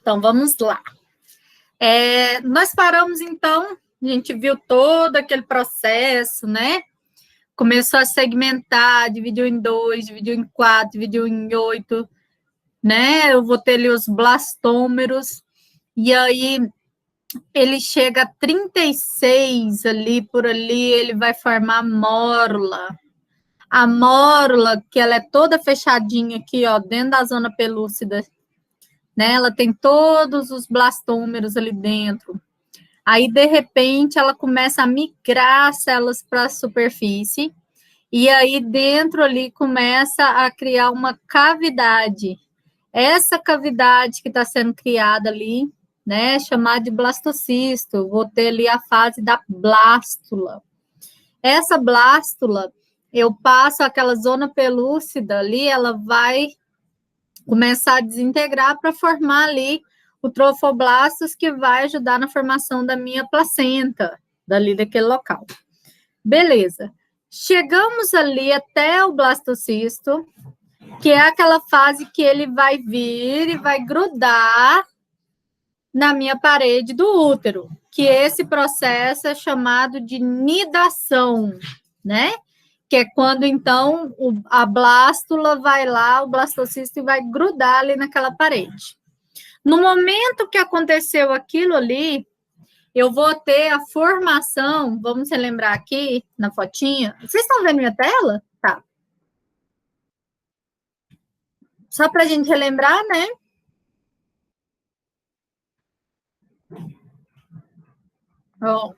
Então, vamos lá. Nós paramos, então, a gente viu todo aquele processo, né? Começou a segmentar, dividiu em 2, dividiu em 4, dividiu em 8, né? Eu vou ter ali os blastômeros, e aí ele chega a 36 ali, por ali, ele vai formar a mórula. A mórula, que ela é toda fechadinha aqui, ó, dentro da zona pelúcida, né? Ela tem todos os blastômeros ali dentro. Aí, de repente, ela começa a migrar as células para a superfície, e aí dentro ali começa a criar uma cavidade. Essa cavidade que está sendo criada ali, né, chamada de blastocisto, vou ter ali a fase da blástula. Essa blástula, eu passo aquela zona pelúcida ali, ela vai começar a desintegrar para formar ali o trofoblastos, que vai ajudar na formação da minha placenta, dali daquele local. Beleza. Chegamos ali até o blastocisto, que é aquela fase que ele vai vir e vai grudar na minha parede do útero, que esse processo é chamado de nidação, né? Que é quando, então, a blástula vai lá, o blastocisto, e vai grudar ali naquela parede. No momento que aconteceu aquilo ali, eu vou ter a formação, vamos relembrar aqui na fotinha. Vocês estão vendo minha tela? Tá. Só para a gente relembrar, né? Ó,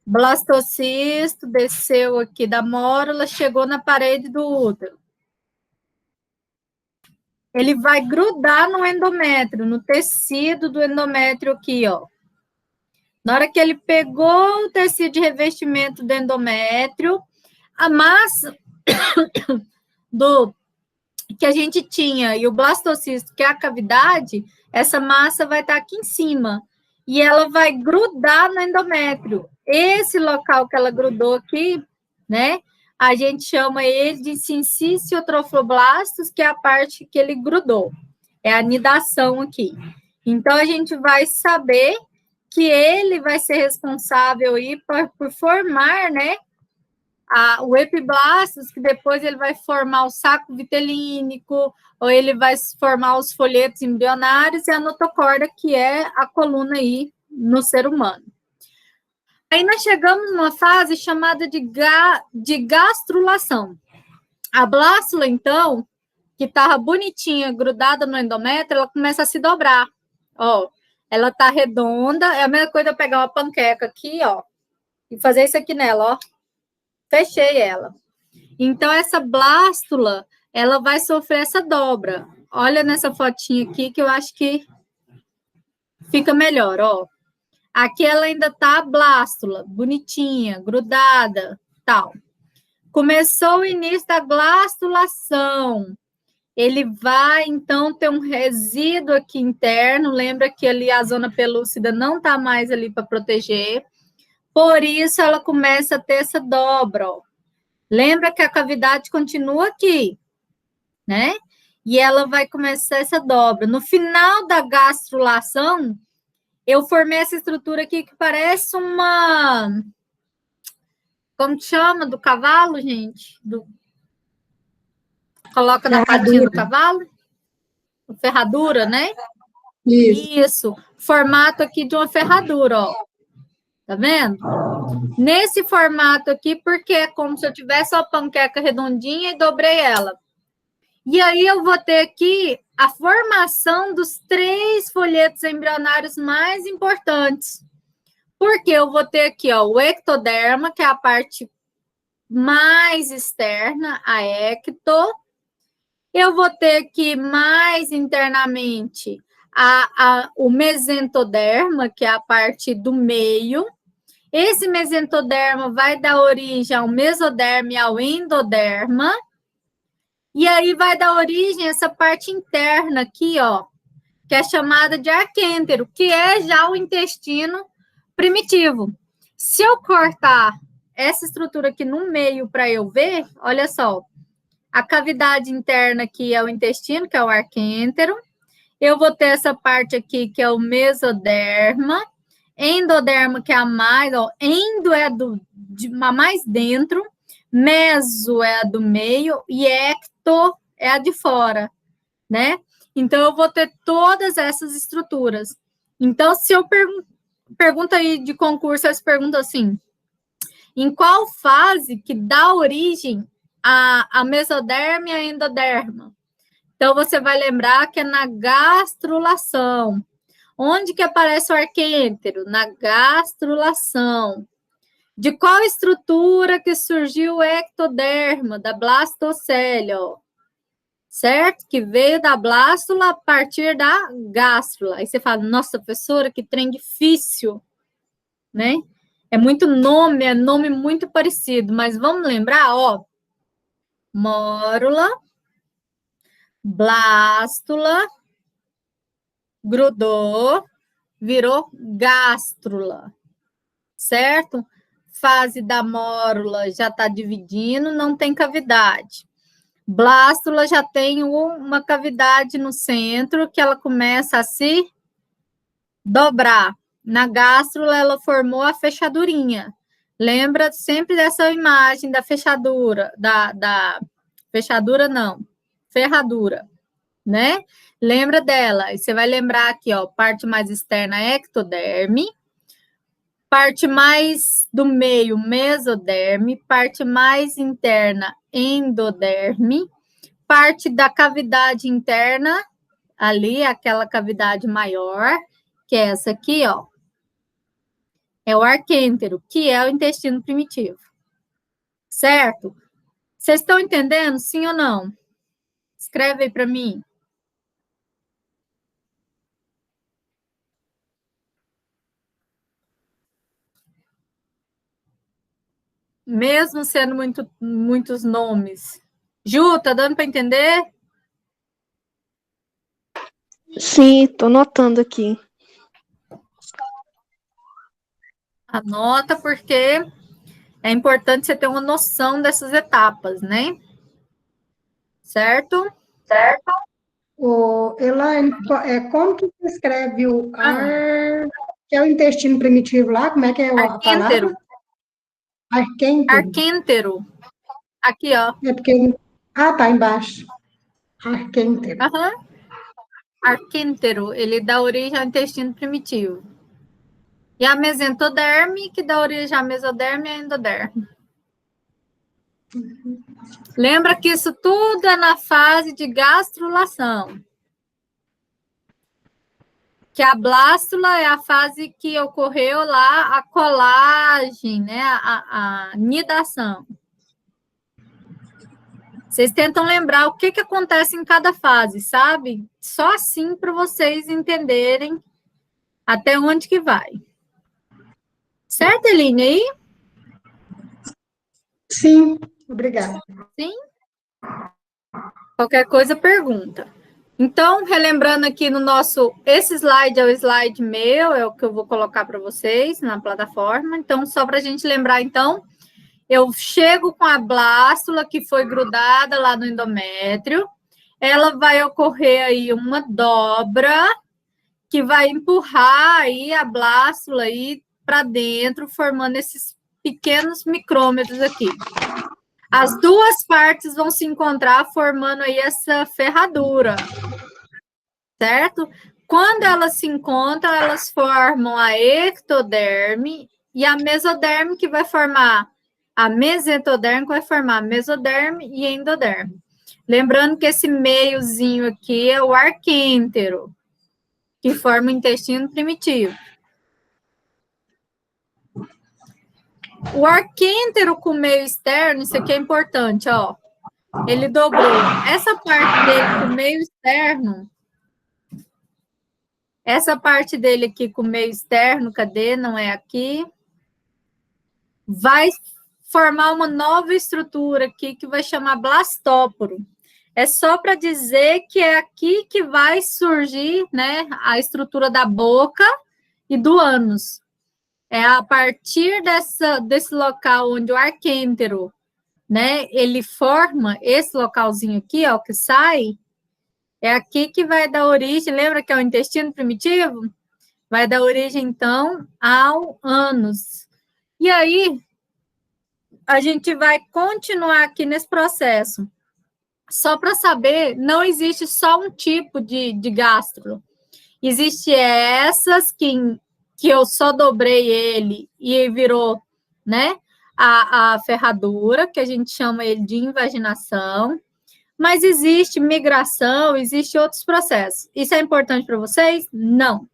blastocisto desceu aqui da mórula, chegou na parede do útero. Ele vai grudar no endométrio, no tecido do endométrio aqui, ó. Na hora que ele pegou o tecido de revestimento do endométrio, a massa do que a gente tinha e o blastocisto, que é a cavidade, essa massa vai estar aqui em cima e ela vai grudar no endométrio. Esse local que ela grudou aqui, né? A gente chama ele de sinciciotrofoblastos, que é a parte que ele grudou. É a nidação aqui. Então, a gente vai saber que ele vai ser responsável aí por formar, né, o epiblastos, que depois ele vai formar o saco vitelínico, ou ele vai formar os folhetos embrionários, e a notocorda, que é a coluna aí no ser humano. Aí nós chegamos numa fase chamada de gastrulação. A blástula, então, que estava bonitinha, grudada no endométrio, ela começa a se dobrar. Ó, ela tá redonda, é a mesma coisa eu pegar uma panqueca aqui, ó, e fazer isso aqui nela, ó. Fechei ela. Então, essa blástula, ela vai sofrer essa dobra. Olha nessa fotinha aqui, que eu acho que fica melhor, ó. Aqui ela ainda tá blástula, bonitinha, grudada, tal. Começou o início da blastulação. Ele vai, então, ter um resíduo aqui interno. Lembra que ali a zona pelúcida não tá mais ali para proteger. Por isso, ela começa a ter essa dobra, ó. Lembra que a cavidade continua aqui, né? E ela vai começar essa dobra. No final da gastrulação, eu formei essa estrutura aqui que parece uma... Como que chama? Do cavalo, gente? Coloca na patinha do cavalo? Ferradura, né? Isso. Formato aqui de uma ferradura, ó. Tá vendo? Nesse formato aqui, porque é como se eu tivesse uma panqueca redondinha e dobrei ela. E aí eu vou ter aqui a formação dos 3 folhetos embrionários mais importantes. Porque eu vou ter aqui, ó, o ectoderma, que é a parte mais externa, a ecto. Eu vou ter aqui mais internamente o mesentoderma, que é a parte do meio. Esse mesentoderma vai dar origem ao mesoderma e ao endoderma. E aí vai dar origem a essa parte interna aqui, ó, que é chamada de arquêntero, que é já o intestino primitivo. Se eu cortar essa estrutura aqui no meio para eu ver, olha só, a cavidade interna aqui é o intestino, que é o arquêntero, Eu vou ter essa parte aqui, que é o mesoderma, endoderma, que é a mais, ó, endo é a mais dentro, meso é a do meio e ecto é a de fora, né? Então, eu vou ter todas essas estruturas. Então, se eu pergunto aí de concurso, eles perguntam assim, em qual fase que dá origem a mesoderma e a endoderma? Então, você vai lembrar que é na gastrulação. Onde que aparece o arquêntero? Na gastrulação. De qual estrutura que surgiu o ectoderma? Da blastocélia, ó. Certo? Que veio da blástula a partir da gástrula. Aí você fala, nossa, professora, que trem difícil, né? É nome muito parecido, mas vamos lembrar, ó, mórula, blástula, grudou, virou gástrula, certo? Fase da mórula já está dividindo, não tem cavidade. Blástula já tem uma cavidade no centro que ela começa a se dobrar. Na gástrula, ela formou a fechadurinha. Lembra sempre dessa imagem da fechadura, da fechadura não, ferradura, né? Lembra dela. E você vai lembrar aqui, ó, parte mais externa, ectoderme, parte mais do meio, mesoderme, parte mais interna, endoderme, parte da cavidade interna, ali, aquela cavidade maior, que é essa aqui, ó, é o arquêntero, que é o intestino primitivo. Certo? Vocês estão entendendo, sim ou não? Escreve aí para mim. Mesmo sendo muitos nomes. Ju, tá dando para entender? Sim, tô notando aqui. Anota, porque é importante você ter uma noção dessas etapas, né? Certo? Certo. Elaine, como que você escreve o ar, que é o intestino primitivo lá? Como é que é a palavra? Arquêntero. Arquêntero. Aqui, ó. É porque... Ah, tá embaixo. Arquêntero. Uhum. Arquêntero, ele dá origem ao intestino primitivo. E a mesentoderme, que dá origem à mesoderme e à endoderme. Lembra que isso tudo é na fase de gastrulação. Que a blástula é a fase que ocorreu lá a colagem, né? A nidação. Vocês tentam lembrar o que acontece em cada fase, sabe? Só assim para vocês entenderem até onde que vai. Certo, Eline, aí? Sim, obrigada. Sim? Qualquer coisa, pergunta. Então, relembrando aqui no nosso... Esse slide é o slide meu, é o que eu vou colocar para vocês na plataforma. Então, só para a gente lembrar, então, eu chego com a blástula que foi grudada lá no endométrio, ela vai ocorrer aí uma dobra que vai empurrar aí a blástula aí para dentro, formando esses pequenos micrômetros aqui. As duas partes vão se encontrar formando aí essa ferradura, certo? Quando elas se encontram, elas formam a ectoderme e a mesoderme, que vai formar a mesentoderme, que vai formar a mesoderme e endoderme. Lembrando que esse meiozinho aqui é o arquêntero, que forma o intestino primitivo. O arquêntero com meio externo, isso aqui é importante, ó. Ele dobrou. Essa parte dele com meio externo, essa parte dele aqui com meio externo, cadê? Não é aqui. Vai formar uma nova estrutura aqui que vai chamar blastóporo. É só para dizer que é aqui que vai surgir, né, a estrutura da boca e do ânus. É a partir desse local onde o arquêntero, né, ele forma esse localzinho aqui, ó, que sai, É aqui que vai dar origem, lembra que é o intestino primitivo? Vai dar origem, então, ao ânus. E aí, a gente vai continuar aqui nesse processo. Só para saber, não existe só um tipo de gastro. Existe essas que eu só dobrei ele e virou, né, a ferradura, que a gente chama ele de invaginação. Mas existe migração, existe outros processos. Isso é importante para vocês? Não.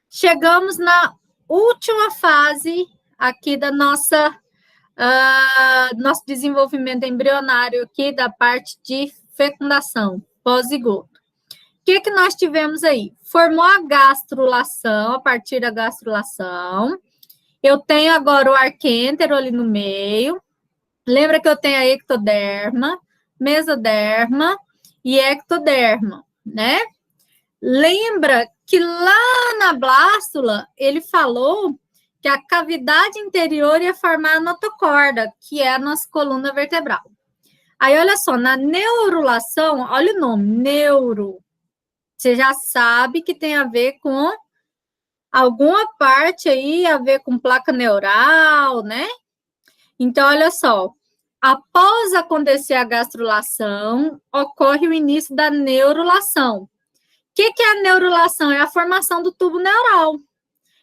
Chegamos na última fase aqui da nosso desenvolvimento embrionário aqui da parte de fecundação, pós-zigoto. O que nós tivemos aí? Formou a gastrulação, a partir da gastrulação. Eu tenho agora o arquêntero ali no meio. Lembra que eu tenho a ectoderma, mesoderma e ectoderma, né? Lembra que lá na blástula ele falou que a cavidade interior ia formar a notocorda, que é a nossa coluna vertebral. Aí, olha só, na neurulação, olha o nome, neuro. Você já sabe que tem a ver com alguma parte aí, a ver com placa neural, né? Então, olha só, após acontecer a gastrulação, ocorre o início da neurulação. O que é a neurulação? É a formação do tubo neural.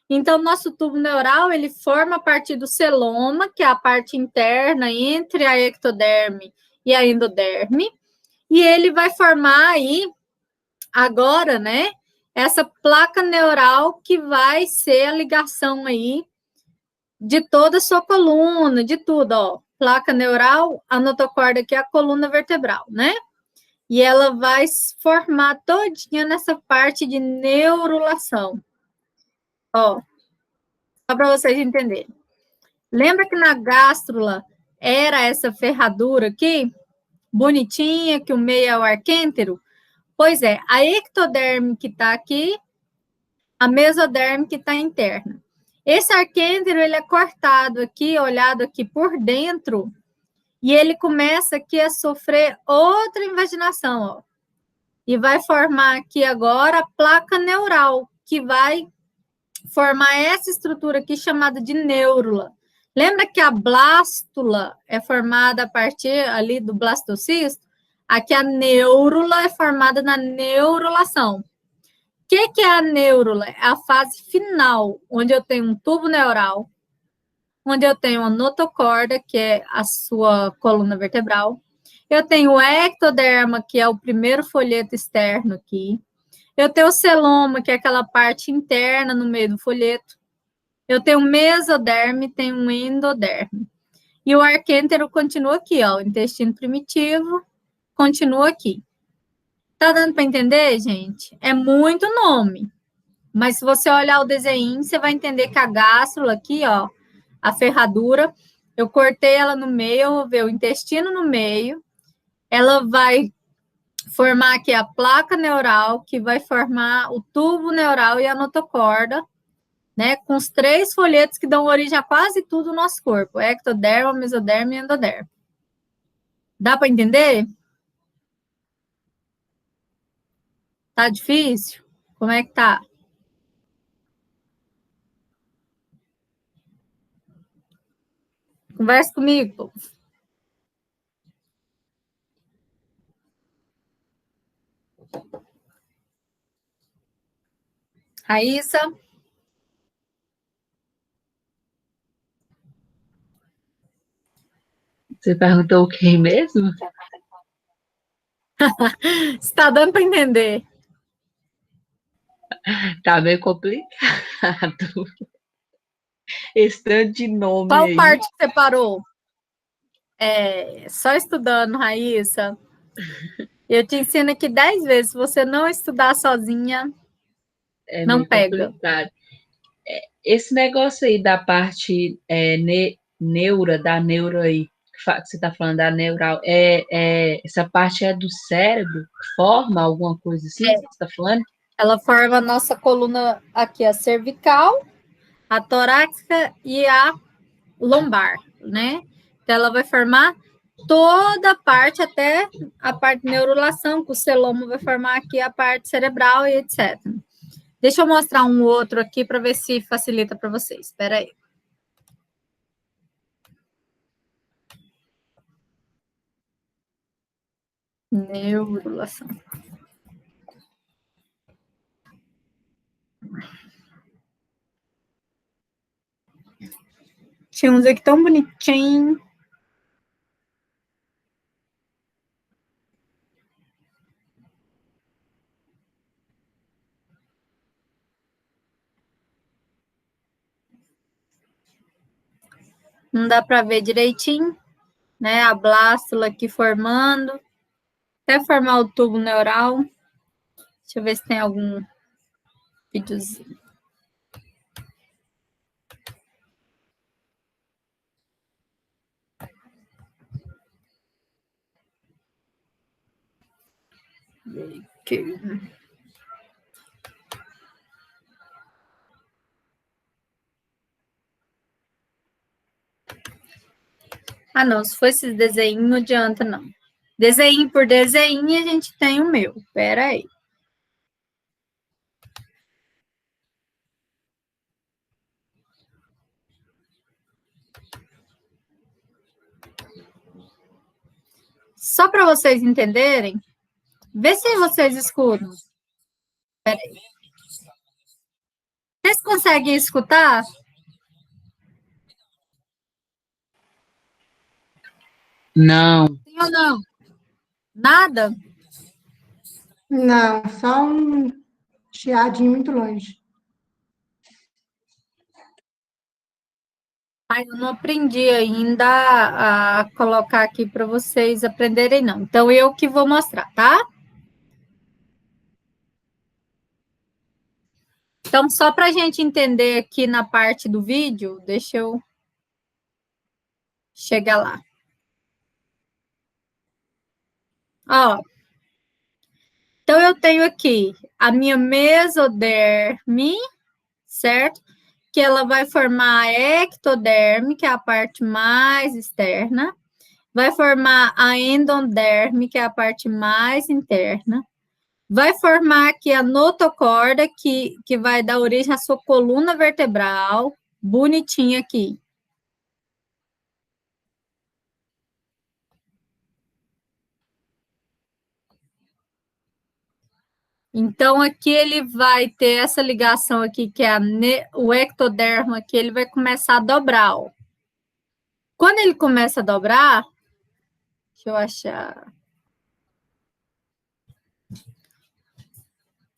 Então, nosso tubo neural, ele forma a partir do celoma, que é a parte interna entre a ectoderme e a endoderme, e ele vai formar aí, agora, né, essa placa neural que vai ser a ligação aí de toda a sua coluna, de tudo, ó. Placa neural, a notocorda, que é a coluna vertebral, né? E ela vai se formar todinha nessa parte de neurulação. Ó, só para vocês entenderem. Lembra que na gástrula era essa ferradura aqui, bonitinha, que o meio é o arquêntero? Pois é, a ectoderme que está aqui, a mesoderme que está interna. Esse arquêntero, ele é cortado aqui, olhado aqui por dentro, e ele começa aqui a sofrer outra invaginação, ó. E vai formar aqui agora a placa neural, que vai formar essa estrutura aqui chamada de neurula. Lembra que a blástula é formada a partir ali do blastocisto? Aqui a neurula é formada na neurulação. O que é a neurula? É a fase final, onde eu tenho um tubo neural, onde eu tenho a notocorda, que é a sua coluna vertebral. Eu tenho o ectoderma, que é o primeiro folheto externo aqui. Eu tenho o celoma, que é aquela parte interna no meio do folheto. Eu tenho o mesoderme, tenho um endoderme. E o arquêntero continua aqui, ó, o intestino primitivo continua aqui. Tá dando para entender, gente? É muito nome. Mas se você olhar o desenho, você vai entender que a gástrula aqui, ó, a ferradura, eu cortei ela no meio, eu vou ver o intestino no meio. Ela vai formar aqui a placa neural, que vai formar o tubo neural e a notocorda, né? Com os 3 folhetos que dão origem a quase tudo no nosso corpo: ectoderma, mesoderma e endoderma. Dá para entender? Tá difícil? Como é que tá? Conversa comigo, pô. Raíssa? Você perguntou o que mesmo? Está dando para entender. Tá meio complicado. Esse tanto de nome Qual aí. parte que você parou? Só estudando, Raíssa. Eu te ensino aqui 10 vezes. Se você não estudar sozinha, não pega. Complicado. Esse negócio aí da parte da neura aí, que você está falando da neural, essa parte é do cérebro? Forma alguma coisa assim? Que você está falando? Ela forma a nossa coluna aqui, a cervical, a torácica e a lombar, né? Então, ela vai formar toda a parte, até a parte de neurulação, que o celoma vai formar aqui a parte cerebral e etc. Deixa eu mostrar um outro aqui para ver se facilita para vocês. Espera aí. Neurulação. Tinha uns aqui tão bonitinho. Não dá para ver direitinho, né? A blástula aqui formando. Até formar o tubo neural. Deixa eu ver se tem algum videozinho. Aqui. Ah, não. Se for esses desenhos, não adianta, não. Desenho por desenho, a gente tem o meu. Espera aí. Só para vocês entenderem, vê se vocês escutam. Espera aí. Vocês conseguem escutar? Não. Sim ou não? Nada? Não, só um chiadinho muito longe. Ai, eu não aprendi ainda a colocar aqui para vocês aprenderem, não. Então, eu que vou mostrar, tá? Então, só para a gente entender aqui na parte do vídeo, deixa eu chegar lá. Ó, então, eu tenho aqui a minha mesoderme, certo? Que ela vai formar a ectoderme, que é a parte mais externa. Vai formar a endoderme, que é a parte mais interna. Vai formar aqui a notocorda, que vai dar origem à sua coluna vertebral, bonitinha aqui. Então, aqui ele vai ter essa ligação aqui, que é o ectodermo aqui, ele vai começar a dobrar, ó. Quando ele começa a dobrar, deixa eu achar.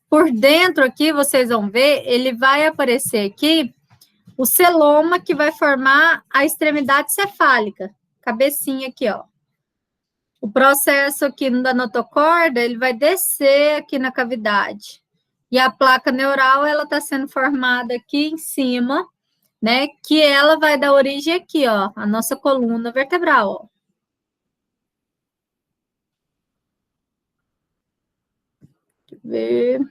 Por dentro aqui, vocês vão ver, ele vai aparecer aqui o celoma, que vai formar a extremidade cefálica, cabecinha aqui, ó. O processo aqui da notocorda, ele vai descer aqui na cavidade. E a placa neural, ela está sendo formada aqui em cima, né? Que ela vai dar origem aqui, ó, a nossa coluna vertebral, ó. Deixa eu ver.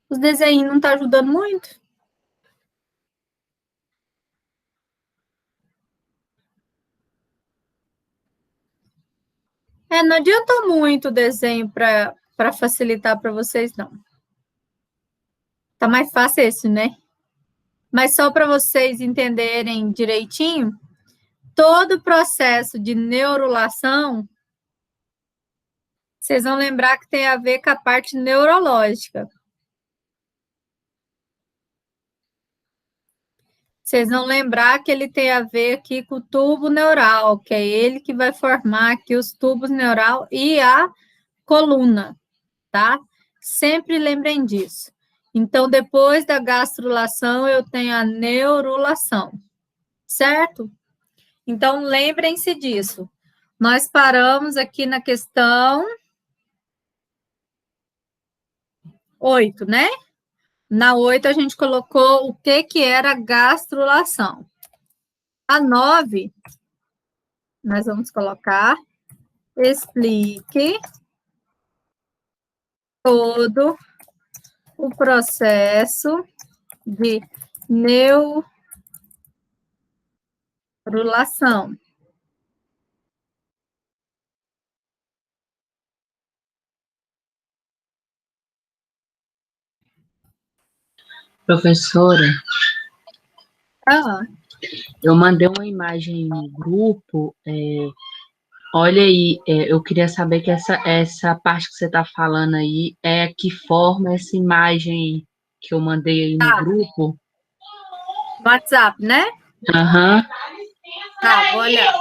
Os desenhos não estão ajudando muito. Não adianta muito o desenho para facilitar para vocês, não. Tá mais fácil esse, né? Mas só para vocês entenderem direitinho, todo o processo de neurulação, vocês vão lembrar que tem a ver com a parte neurológica. Vocês vão lembrar que ele tem a ver aqui com o tubo neural, que é ele que vai formar aqui os tubos neural e a coluna, tá? Sempre lembrem disso. Então, depois da gastrulação, eu tenho a neurulação, certo? Então, lembrem-se disso. Nós paramos aqui na questão 8, né? Na 8, a gente colocou o que era gastrulação. A 9, nós vamos colocar, explique todo o processo de neurulação. Professora, Ah, eu mandei uma imagem no grupo. Olha aí, eu queria saber que essa parte que você está falando aí é que forma essa imagem que eu mandei aí no tá. grupo. No WhatsApp, né? Aham. Tá, vou olhar.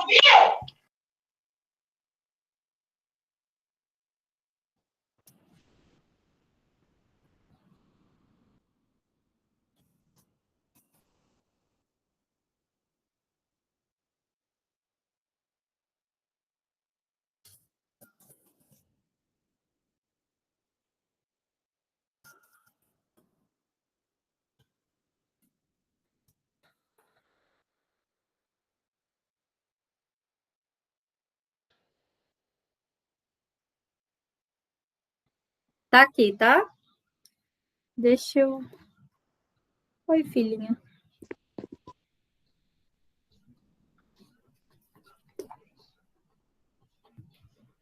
Tá aqui, tá? Deixa eu... Oi, filhinha.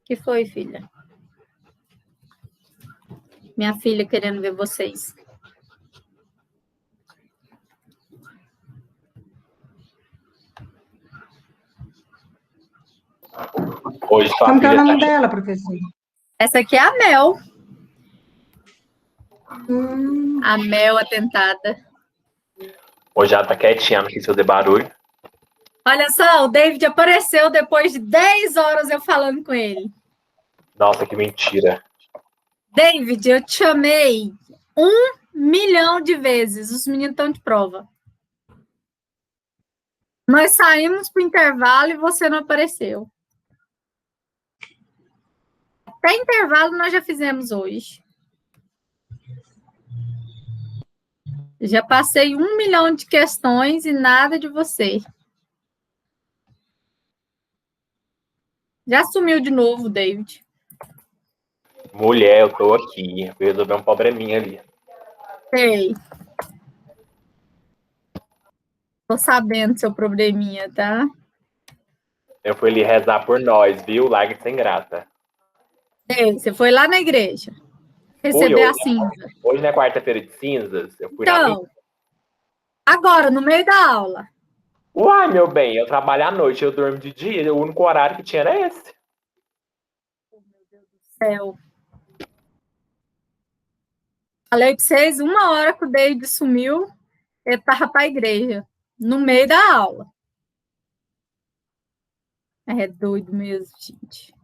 Que foi, filha? Minha filha querendo ver vocês. Hoje sua Como que é o filha nome tá... dela, professor? Essa aqui é a Mel. A Mel atentada. Hoje ela tá quietinha, não quis fazer barulho. Olha só, o David apareceu depois de 10 horas eu falando com ele. Nossa, que mentira. David, eu te chamei 1 milhão de vezes. Os meninos estão de prova. Nós saímos para o intervalo e você não apareceu. Até intervalo nós já fizemos hoje. Já passei 1 milhão de questões e nada de você. Já sumiu de novo, David. Mulher, eu tô aqui. Eu resolvi um probleminha ali. Sei. Tô sabendo seu probleminha, tá? Eu fui ali rezar por nós, viu? Larga de sem graça. Sei, você foi lá na igreja. Fui Receber a hoje. cinza. Hoje não é quarta-feira de cinzas. Eu fui na Então, agora, no meio da aula. Uai, meu bem, eu trabalho à noite, eu durmo de dia. O único horário que tinha era esse. Céu. Falei pra vocês, 1 hora que o David sumiu, ele tava pra igreja. No meio da aula. É doido mesmo, gente.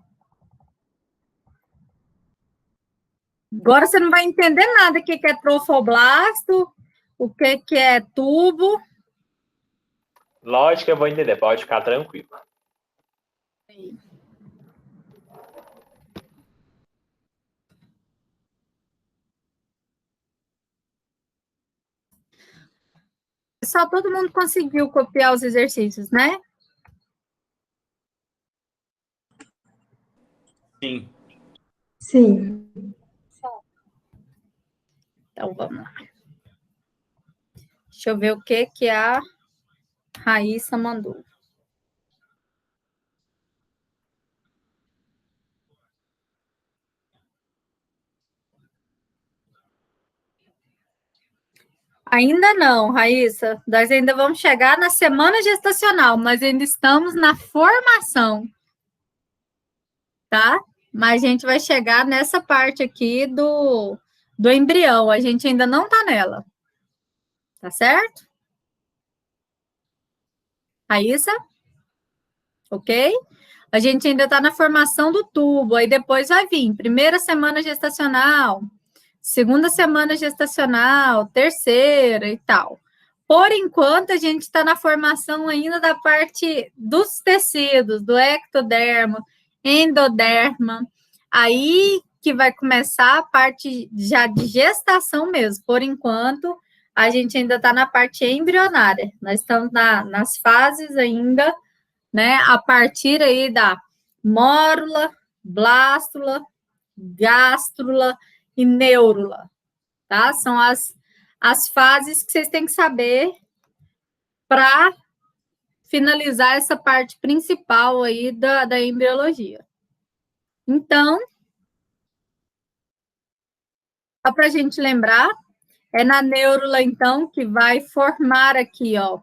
Agora você não vai entender nada o que é trofoblasto, o que é tubo. Lógico que eu vou entender, pode ficar tranquilo. Só todo mundo conseguiu copiar os exercícios, né? Sim. Sim. Então, vamos lá. Deixa eu ver o que a Raíssa mandou. Ainda não, Raíssa. Nós ainda vamos chegar na semana gestacional, mas ainda estamos na formação, tá? Mas a gente vai chegar nessa parte aqui do embrião. A gente ainda não tá nela. Tá certo? Raíssa? Ok? A gente ainda está na formação do tubo, aí depois vai vir primeira semana gestacional, segunda semana gestacional, terceira e tal. Por enquanto, a gente está na formação ainda da parte dos tecidos, do ectoderma, endoderma. Aí que vai começar a parte já de gestação mesmo. Por enquanto, a gente ainda está na parte embrionária. Nós estamos nas fases ainda, né? A partir aí da mórula, blástula, gástrula e neurula, tá? São as fases que vocês têm que saber para finalizar essa parte principal aí da embriologia. Então, só para a gente lembrar, É na neurula, então, que vai formar aqui, ó,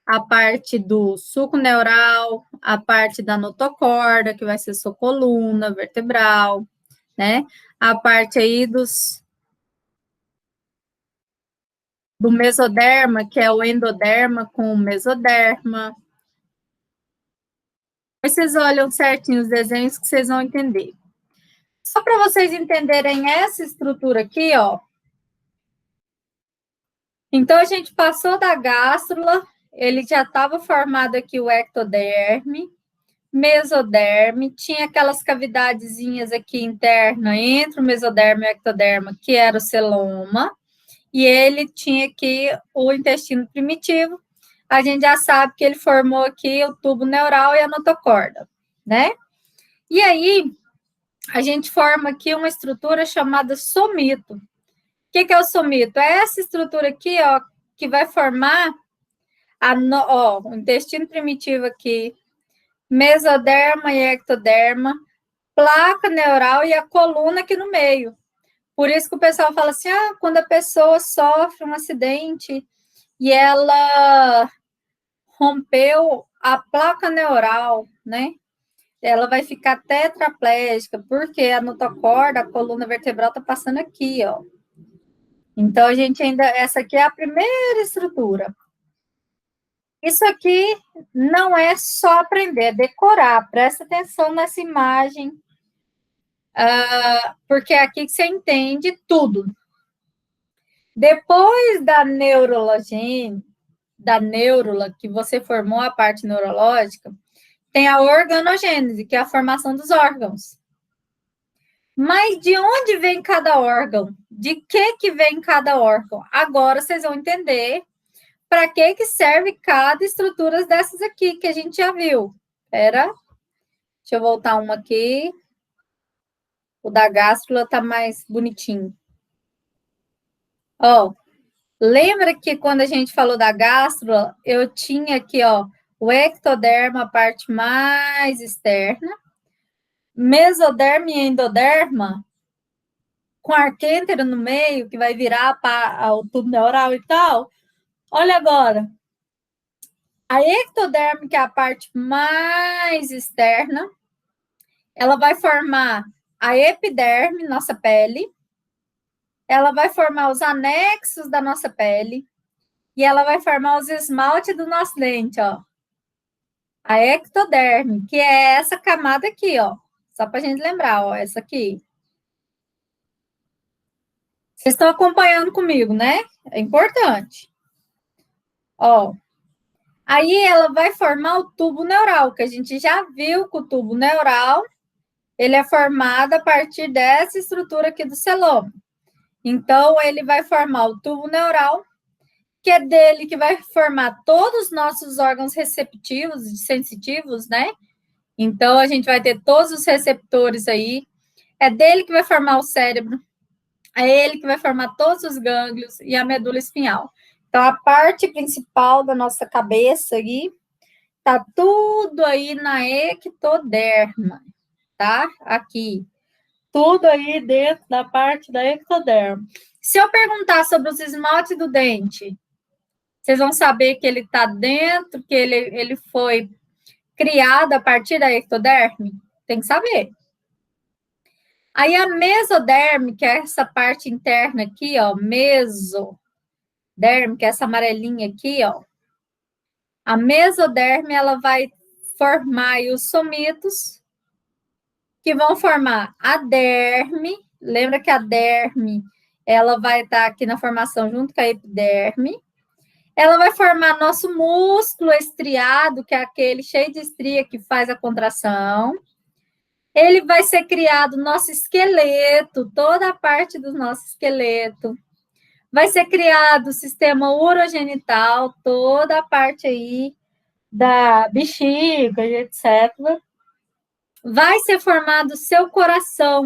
a parte do sulco neural, a parte da notocorda, que vai ser sua coluna vertebral, né? A parte aí do mesoderma, que é o endoderma com o mesoderma. Vocês olham certinho os desenhos que vocês vão entender. Só para vocês entenderem essa estrutura aqui, ó. Então, a gente passou da gástrula, ele já estava formado aqui o ectoderme, mesoderme, tinha aquelas cavidadezinhas aqui interna entre o mesoderme e o ectoderma, que era o celoma, e ele tinha aqui o intestino primitivo. A gente já sabe que ele formou aqui o tubo neural e a notocorda, né? E aí, a gente forma aqui uma estrutura chamada somito. O que é o somito? É essa estrutura aqui, ó, que vai formar o intestino primitivo aqui, mesoderma e ectoderma, placa neural e a coluna aqui no meio. Por isso que o pessoal fala assim, quando a pessoa sofre um acidente e ela rompeu a placa neural, né? Ela vai ficar tetraplégica, porque a notocorda, a coluna vertebral está passando aqui, ó. Então, a gente essa aqui é a primeira estrutura. Isso aqui não é só aprender, é decorar. Presta atenção nessa imagem, porque é aqui que você entende tudo. Depois da neurula, que você formou a parte neurológica, tem a organogênese, que é a formação dos órgãos. Mas de onde vem cada órgão? De que vem cada órgão? Agora vocês vão entender para que serve cada estrutura dessas aqui, que a gente já viu. Espera, deixa eu voltar uma aqui. O da gástrula tá mais bonitinho. Ó, lembra que quando a gente falou da gástrula, eu tinha aqui, ó, o ectoderma, a parte mais externa, mesoderma e endoderma, com arquêntero no meio, que vai virar o tubo neural e tal. Olha agora. A ectoderme, que é a parte mais externa, ela vai formar a epiderme, nossa pele, ela vai formar os anexos da nossa pele, e ela vai formar os esmaltes do nosso dente, ó. A ectoderme, que é essa camada aqui, ó. Só para a gente lembrar, ó, essa aqui. Vocês estão acompanhando comigo, né? É importante. Ó. Aí ela vai formar o tubo neural, que a gente já viu que o tubo neural, ele é formado a partir dessa estrutura aqui do celoma. Então, ele vai formar o tubo neural, que é dele que vai formar todos os nossos órgãos receptivos e sensitivos, né? Então, a gente vai ter todos os receptores aí. É dele que vai formar o cérebro. É ele que vai formar todos os gânglios e a medula espinhal. Então, a parte principal da nossa cabeça aí, tá tudo aí na ectoderma, tá? Aqui. Tudo aí dentro da parte da ectoderma. Se eu perguntar sobre os esmaltes do dente, vocês vão saber que ele está dentro, que ele foi criado a partir da ectoderme? Tem que saber. Aí a mesoderme, que é essa parte interna aqui, ó, mesoderme, que é essa amarelinha aqui, ó. A mesoderme, ela vai formar aí os somitos, que vão formar a derme. Lembra que a derme, ela vai estar aqui na formação junto com a epiderme. Ela vai formar nosso músculo estriado, que é aquele cheio de estria que faz a contração. Ele vai ser criado nosso esqueleto, toda a parte do nosso esqueleto. Vai ser criado o sistema urogenital, toda a parte aí da bexiga, etc. Vai ser formado o seu coração,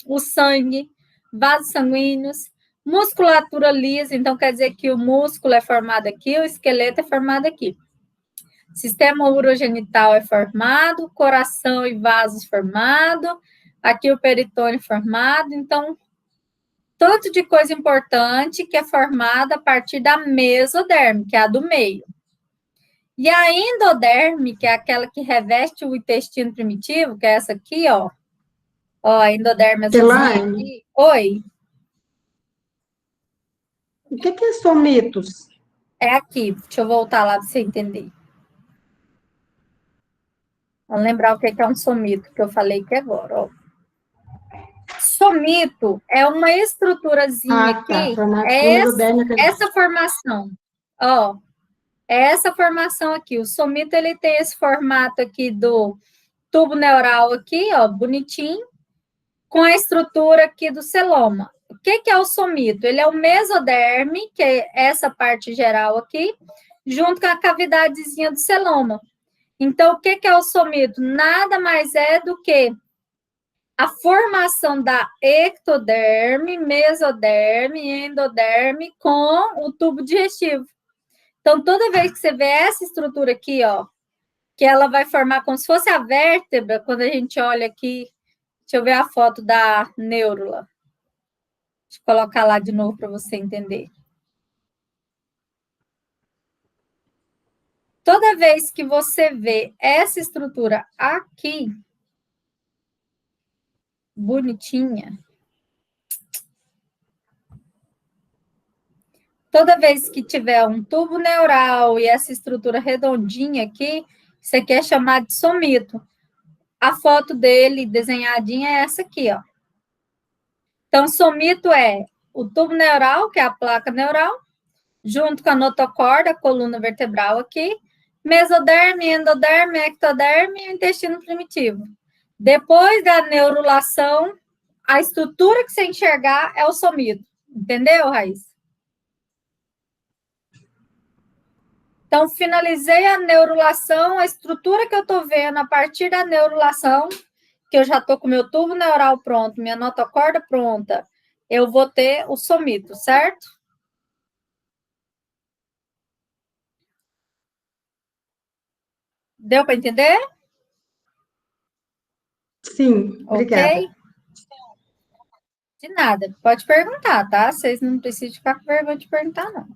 o sangue, vasos sanguíneos, musculatura lisa, então quer dizer que o músculo é formado aqui, o esqueleto é formado aqui. Sistema urogenital é formado, coração e vasos formado, aqui o peritônio formado, então tanto de coisa importante que é formada a partir da mesoderme, que é a do meio. E a endoderme, que é aquela que reveste o intestino primitivo, que é essa aqui, ó. Ó, a endoderme azulzinha aqui. Oi. O que são somitos? É aqui. Deixa eu voltar lá para você entender. Vamos lembrar o que é um somito, que eu falei aqui agora, ó. Somito é uma estruturazinha aqui. Essa formação. Ó. É essa formação aqui. O somito, ele tem esse formato aqui do tubo neural aqui, ó, bonitinho, com a estrutura aqui do celoma. O que é o somito? Ele é o mesoderme, que é essa parte geral aqui, junto com a cavidadezinha do celoma. Então, o que é o somito? Nada mais é do que a formação da ectoderme, mesoderme e endoderme com o tubo digestivo. Então, toda vez que você vê essa estrutura aqui, ó, que ela vai formar como se fosse a vértebra, quando a gente olha aqui, deixa eu ver a foto da neurula. Deixa eu colocar lá de novo para você entender. Toda vez que você vê essa estrutura aqui, bonitinha, toda vez que tiver um tubo neural e essa estrutura redondinha aqui, você quer chamar de somito. A foto dele desenhadinha é essa aqui, ó. Então, somito é o tubo neural, que é a placa neural, junto com a notocorda, a coluna vertebral aqui, mesoderme, endoderme, ectoderme e o intestino primitivo. Depois da neurulação, a estrutura que você enxergar é o somito. Entendeu, Raíssa? Então, finalizei a neurulação, a estrutura que eu estou vendo a partir da neurulação, que eu já estou com meu tubo neural pronto, minha notocorda pronta, eu vou ter o somito, certo? Deu para entender? Sim, obrigada. Ok? De nada. Pode perguntar, tá? Vocês não precisam ficar com vergonha de perguntar, não.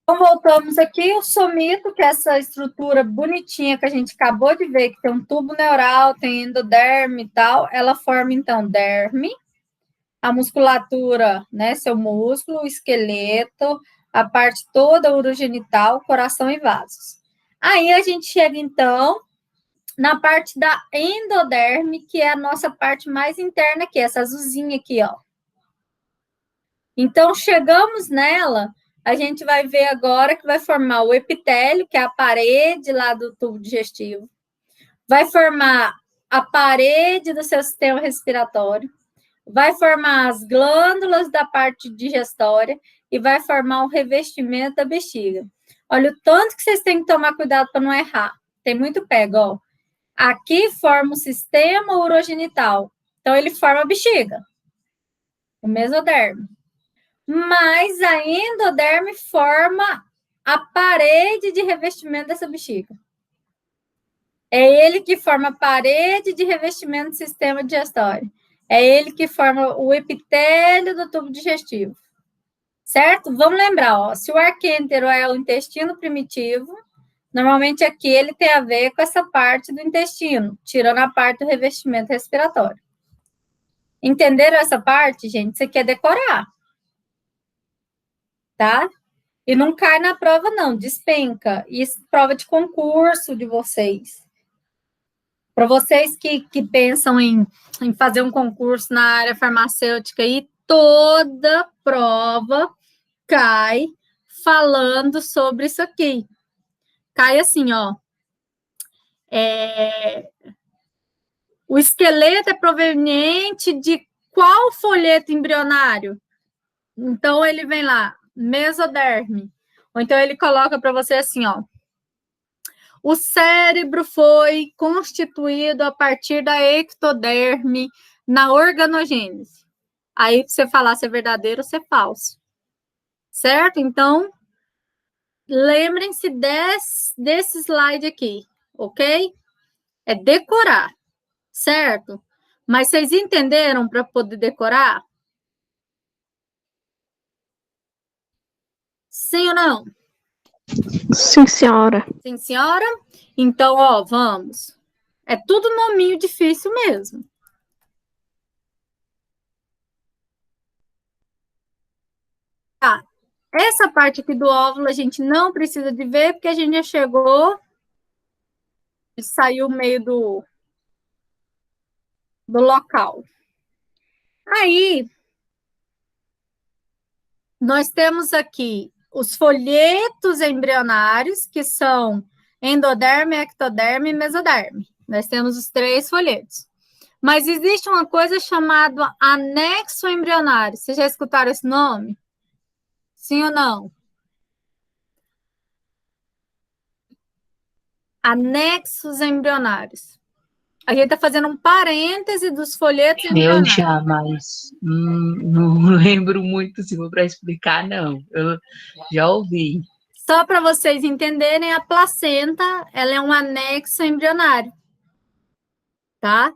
Então, voltamos aqui, o somito, que é essa estrutura bonitinha que a gente acabou de ver, que tem um tubo neural, tem endoderme e tal, ela forma, então, derme, a musculatura, né, seu músculo, o esqueleto, a parte toda urogenital, coração e vasos. Aí a gente chega, então, na parte da endoderme, que é a nossa parte mais interna aqui, essa azulzinha aqui, ó. Então, chegamos nela, a gente vai ver agora que vai formar o epitélio, que é a parede lá do tubo digestivo. Vai formar a parede do seu sistema respiratório. Vai formar as glândulas da parte digestória e vai formar o revestimento da bexiga. Olha o tanto que vocês têm que tomar cuidado para não errar. Tem muito pego, ó. Aqui forma o sistema urogenital. Então, ele forma a bexiga. O mesoderme. Mas a endoderme forma a parede de revestimento dessa bexiga. É ele que forma a parede de revestimento do sistema digestório. É ele que forma o epitélio do tubo digestivo. Certo? Vamos lembrar, ó, se o arquêntero é o intestino primitivo, normalmente aqui ele tem a ver com essa parte do intestino, tirando a parte do revestimento respiratório. Entenderam essa parte, gente? Você quer decorar. Tá? E não cai na prova, não, despenca. Isso prova de concurso de vocês. Para vocês que pensam em fazer um concurso na área farmacêutica, e toda prova cai falando sobre isso aqui. Cai assim, ó. O esqueleto é proveniente de qual folheto embrionário? Então, ele vem lá, mesoderme. Ou então ele coloca para você assim, ó. O cérebro foi constituído a partir da ectoderme na organogênese. Aí você falar se é verdadeiro ou se é falso. Certo? Então, lembrem-se desse slide aqui, ok? É decorar, certo? Mas vocês entenderam para poder decorar? Sim ou não? Sim, senhora. Sim, senhora? Então, ó, vamos. É tudo nominho difícil mesmo. Tá. Essa parte aqui do óvulo a gente não precisa de ver, porque a gente já chegou e saiu meio do local. Aí, nós temos aqui os folhetos embrionários, que são endoderme, ectoderme e mesoderme. Nós temos os 3 folhetos. Mas existe uma coisa chamada anexo embrionário. Vocês já escutaram esse nome? Sim ou não? Anexos embrionários. A gente está fazendo um parêntese dos folhetos Eu embrionários. jamais. Não lembro muito, se for para explicar, não. Eu já ouvi. Só para vocês entenderem, a placenta, ela é um anexo embrionário, tá?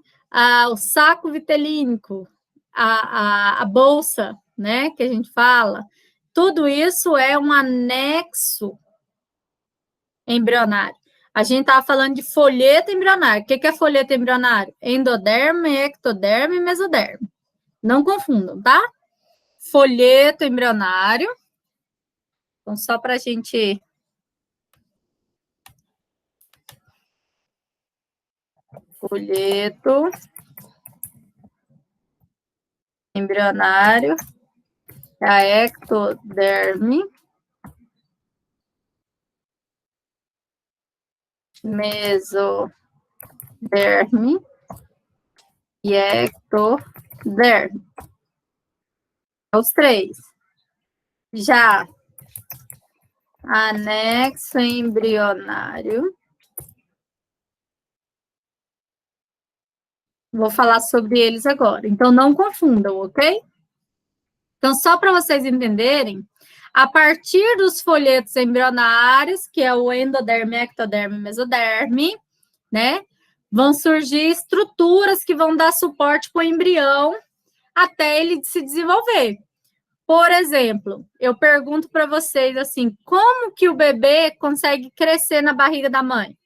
O saco vitelínico, a bolsa, né, que a gente fala, tudo isso é um anexo embrionário. A gente estava falando de folheto embrionário. O que é folheto embrionário? Endoderme, ectoderme e mesoderme. Não confundam, tá? Folheto embrionário. Então, só para a gente... Folheto embrionário, a ectoderme, mesoderme e ectoderme. Os 3. Já anexo embrionário. Vou falar sobre eles agora. Então, não confundam, ok? Então, só para vocês entenderem, a partir dos folhetos embrionários, que é o endoderme, ectoderme e mesoderme, né? Vão surgir estruturas que vão dar suporte para o embrião até ele se desenvolver. Por exemplo, eu pergunto para vocês assim, como que o bebê consegue crescer na barriga da mãe?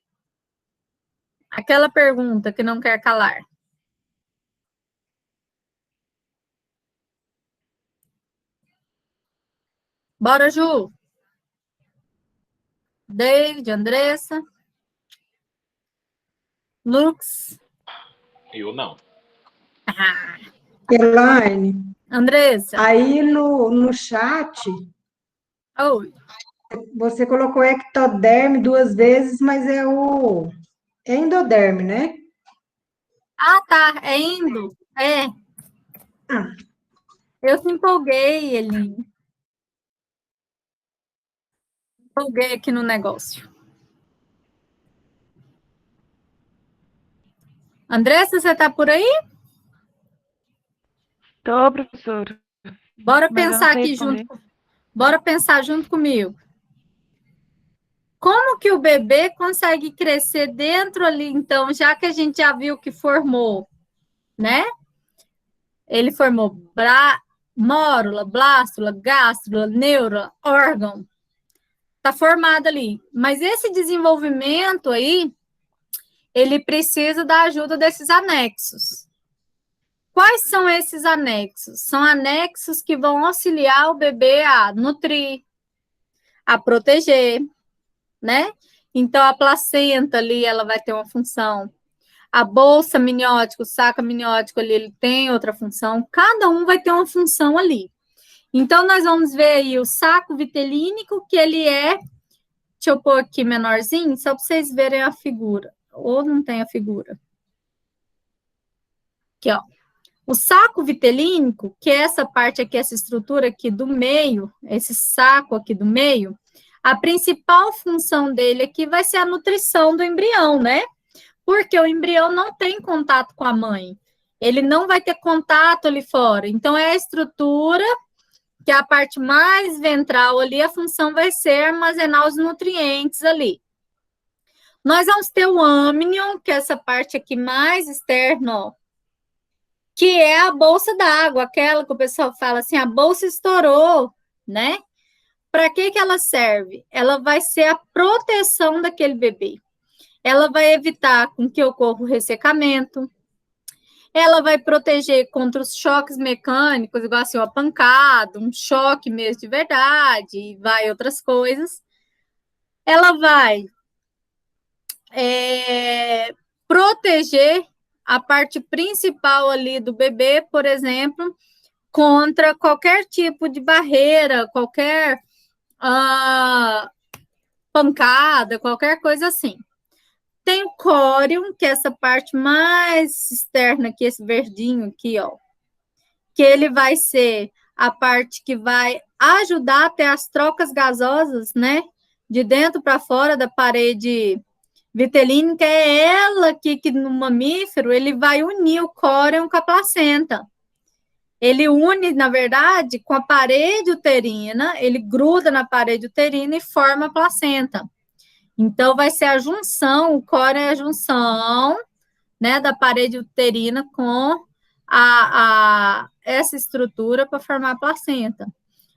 Aquela pergunta que não quer calar. Bora, Ju. David, Andressa. Lux. Eu não. Elaine, Andressa. aí no chat, Oi. você colocou ectoderme 2 vezes, mas é o endoderme, né? Ah, tá. É indo. É. Ah. Eu me empolguei, Elinho. Empolguei aqui no negócio. Andressa, você tá por aí? Tô, professora. Bora Mas eu pensar não sei aqui responder. junto. Bora pensar junto comigo. Como que o bebê consegue crescer dentro ali, então, já que a gente já viu que formou, né? Ele formou mórula, blástula, gástrula, neura, órgão. Tá formado ali. Mas esse desenvolvimento aí, ele precisa da ajuda desses anexos. Quais são esses anexos? São anexos que vão auxiliar o bebê a nutrir, a proteger, né? Então, a placenta ali, ela vai ter uma função. A bolsa amniótica, o saco amniótico ali, ele tem outra função. Cada um vai ter uma função ali. Então, nós vamos ver aí o saco vitelínico, que ele é... Deixa eu pôr aqui menorzinho, só para vocês verem a figura. Ou não tem a figura. Aqui, ó. O saco vitelínico, que é essa parte aqui, essa estrutura aqui do meio, esse saco aqui do meio, a principal função dele aqui vai ser a nutrição do embrião, né? Porque o embrião não tem contato com a mãe. Ele não vai ter contato ali fora. Então, é a estrutura, que é a parte mais ventral ali, a função vai ser armazenar os nutrientes ali. Nós vamos ter o âmnion, que é essa parte aqui mais externa, ó, que é a bolsa d'água, aquela que o pessoal fala assim, a bolsa estourou, né? Para que ela serve? Ela vai ser a proteção daquele bebê. Ela vai evitar com que ocorra o ressecamento. Ela vai proteger contra os choques mecânicos, igual assim, uma pancada, um choque mesmo de verdade, e vai outras coisas. Ela vai proteger a parte principal ali do bebê, por exemplo, contra qualquer tipo de barreira, qualquer pancada, qualquer coisa assim. Tem o córium, que é essa parte mais externa aqui, esse verdinho aqui, ó, que ele vai ser a parte que vai ajudar a ter as trocas gasosas, né, de dentro para fora da parede vitelínica. É ela que no mamífero, ele vai unir o córium com a placenta. Ele une, na verdade, com a parede uterina, ele gruda na parede uterina e forma a placenta. Então, vai ser a junção, o córium é a junção, né, da parede uterina com essa estrutura para formar a placenta.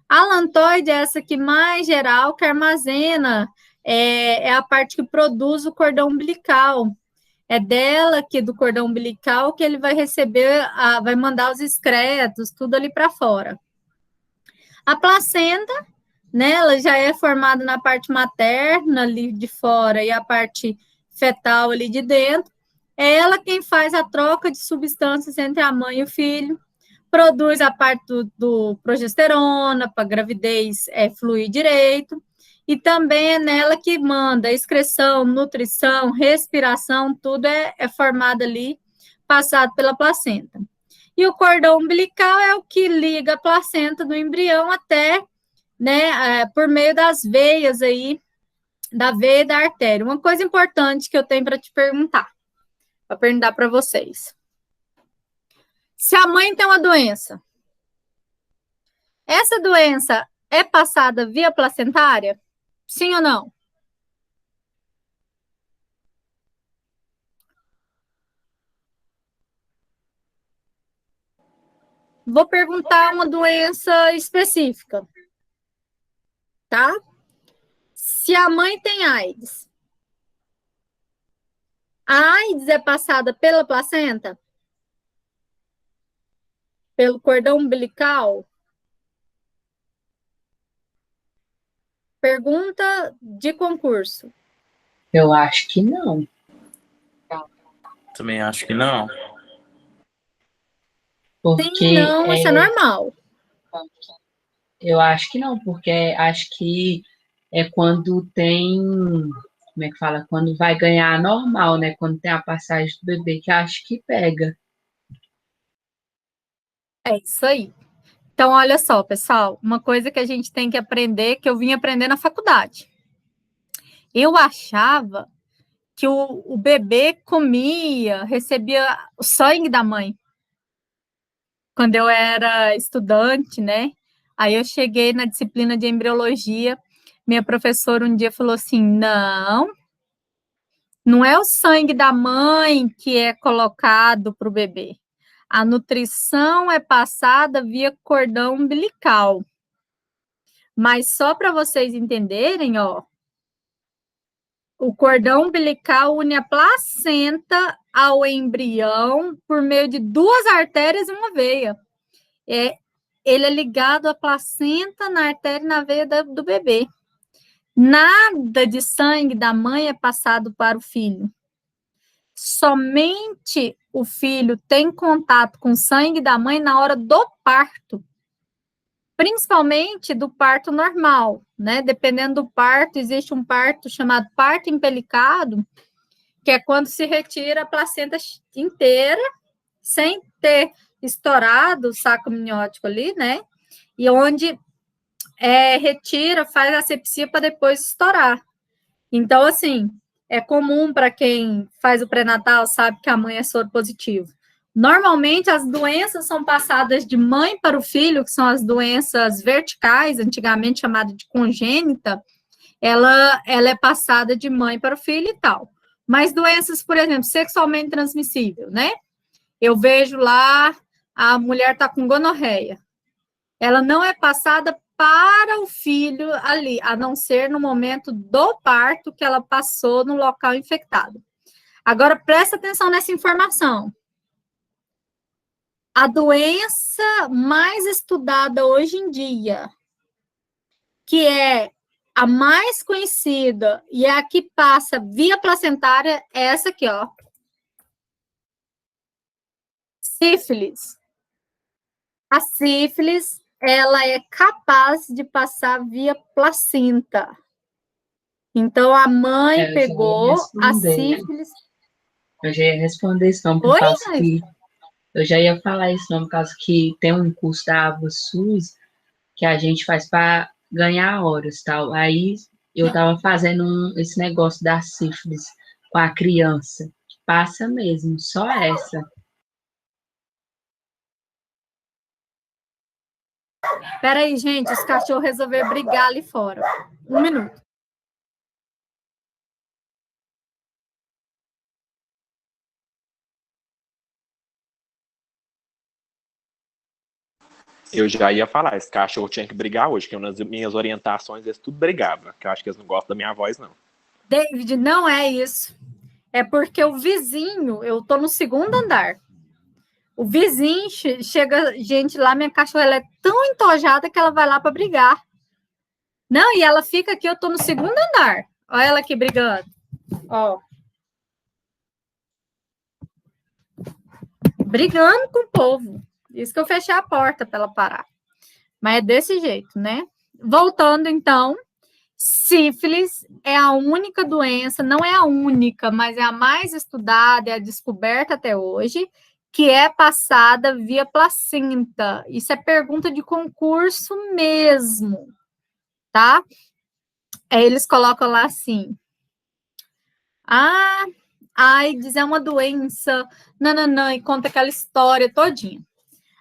A alantoide é essa aqui mais geral, que armazena, é a parte que produz o cordão umbilical. É dela aqui, do cordão umbilical, que ele vai receber, vai mandar os excretos, tudo ali para fora. A placenta, né, ela já é formada na parte materna ali de fora e a parte fetal ali de dentro. É ela quem faz a troca de substâncias entre a mãe e o filho, produz a parte do progesterona para a gravidez fluir direito, e também é nela que manda excreção, nutrição, respiração, tudo é formado ali, passado pela placenta. E o cordão umbilical é o que liga a placenta do embrião até, né, por meio das veias aí, da veia e da artéria. Uma coisa importante que eu tenho para te perguntar, para vocês. Se a mãe tem uma doença, essa doença é passada via placentária? Sim ou não? Vou perguntar uma doença específica, tá? Se a mãe tem AIDS, a AIDS é passada pela placenta? Pelo cordão umbilical? Pergunta de concurso. Eu acho que não. Também acho que não. Porque sim, não, isso é normal. Eu acho que não, porque acho que é quando tem, como é que fala? Quando vai ganhar normal, né? Quando tem a passagem do bebê, que acho que pega. É isso aí. Então, olha só, pessoal, uma coisa que a gente tem que aprender, que eu vim aprender na faculdade. Eu achava que o bebê comia, recebia o sangue da mãe. Quando eu era estudante, né? Aí eu cheguei na disciplina de embriologia, minha professora um dia falou assim, não é o sangue da mãe que é colocado para o bebê. A nutrição é passada via cordão umbilical. Mas só para vocês entenderem, ó, o cordão umbilical une a placenta ao embrião por meio de 2 artérias e uma veia. Ele é ligado à placenta, na artéria e na veia do bebê. Nada de sangue da mãe é passado para o filho. Somente o filho tem contato com o sangue da mãe na hora do parto. Principalmente do parto normal, né? Dependendo do parto, existe um parto chamado parto empelicado, que é quando se retira a placenta inteira, sem ter estourado o saco amniótico ali, né? E onde retira, faz a asepsia para depois estourar. Então, assim, é comum para quem faz o pré-natal, sabe que a mãe é soro positivo. Normalmente, as doenças são passadas de mãe para o filho, que são as doenças verticais, antigamente chamada de congênita, ela é passada de mãe para o filho e tal. Mas doenças, por exemplo, sexualmente transmissível, né? Eu vejo lá, a mulher está com gonorreia. Ela não é passada para o filho ali, a não ser no momento do parto que ela passou no local infectado. Agora, presta atenção nessa informação. A doença mais estudada hoje em dia, que é a mais conhecida e é a que passa via placentária, é essa aqui, ó. Sífilis. A sífilis, ela é capaz de passar via placenta. Então, a mãe pegou a sífilis. Eu já ia responder isso, não, por causa que... Eu já ia falar isso, não, por causa que tem um curso da AvaSUS que a gente faz para ganhar horas, tal. Aí, eu tava fazendo esse negócio da sífilis com a criança. Passa mesmo, só essa. Peraí, gente, os cachorros resolveram brigar ali fora. 1 minuto. Eu já ia falar, esse cachorro tinha que brigar hoje, que nas minhas orientações eles tudo brigava, que eu acho que eles não gostam da minha voz, não. David, não é isso. É porque o vizinho, eu tô no 2º andar. O vizinho, chega gente lá, minha cachorra ela é tão entojada que ela vai lá para brigar. Não, e ela fica aqui, eu tô no 2º andar. Olha ela aqui brigando. Ó. Brigando com o povo. Isso que eu fechei a porta para ela parar. Mas é desse jeito, né? Voltando, então, sífilis é a única doença, não é a única, mas é a mais estudada, é a descoberta até hoje, que é passada via placenta. Isso é pergunta de concurso mesmo, tá? Eles colocam lá assim, a AIDS é uma doença, nananã, e conta aquela história todinha.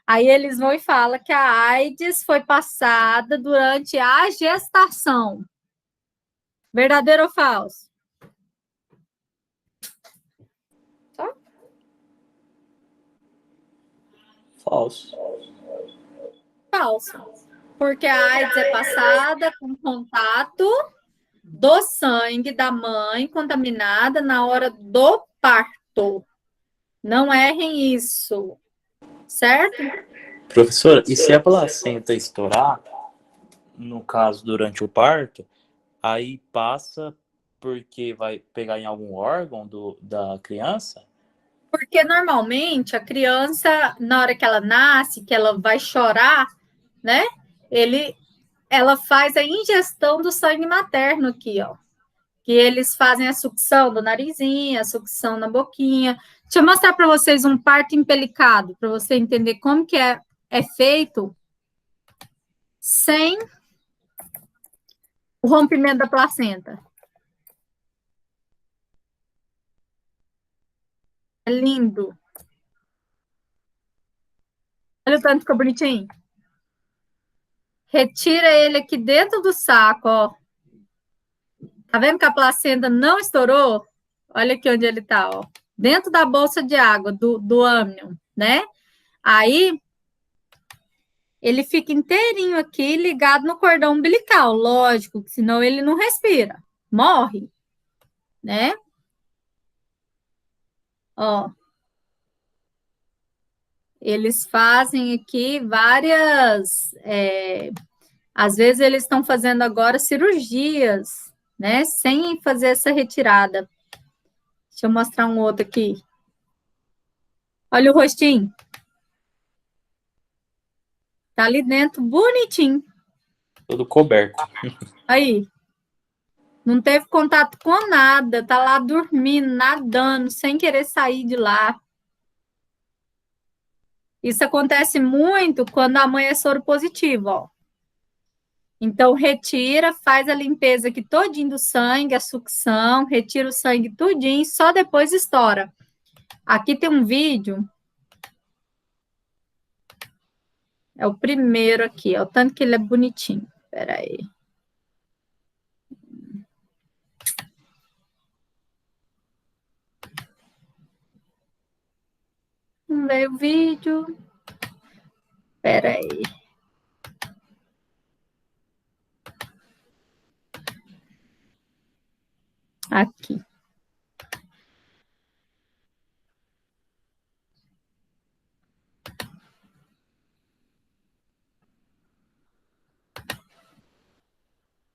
Aí eles vão e falam que a AIDS foi passada durante a gestação. Verdadeiro ou falso? Só? Falso. Falso. Porque a AIDS é passada com contato do sangue da mãe contaminada na hora do parto. Não errem isso. Certo? Professora, e se a placenta estourar, no caso durante o parto, aí passa porque vai pegar em algum órgão da criança? Porque normalmente a criança, na hora que ela nasce, que ela vai chorar, né? Ela faz a ingestão do sangue materno aqui, ó. Que eles fazem a sucção do narizinho, a sucção na boquinha. Deixa eu mostrar para vocês um parto empelicado, para você entender como que é feito sem o rompimento da placenta. É lindo. Olha o tanto que ficou bonitinho. Retira ele aqui dentro do saco, ó. Tá vendo que a placenta não estourou? Olha aqui onde ele tá, ó. Dentro da bolsa de água do âmnion, né? Aí, ele fica inteirinho aqui, ligado no cordão umbilical. Lógico, que senão ele não respira. Morre, né? Ó. Eles fazem aqui várias... às vezes, eles estão fazendo agora cirurgias, né? Sem fazer essa retirada. Deixa eu mostrar um outro aqui. Olha o rostinho. Tá ali dentro, bonitinho. Todo coberto. Aí. Não teve contato com nada. Tá lá dormindo, nadando, sem querer sair de lá. Isso acontece muito quando a mãe é soro positiva, ó. Então, retira, faz a limpeza aqui todinho do sangue, a sucção, retira o sangue tudinho, só depois estoura. Aqui tem um vídeo. É o primeiro aqui, ó, o tanto que ele é bonitinho. Espera aí. Não veio o vídeo. Espera aí. Aqui.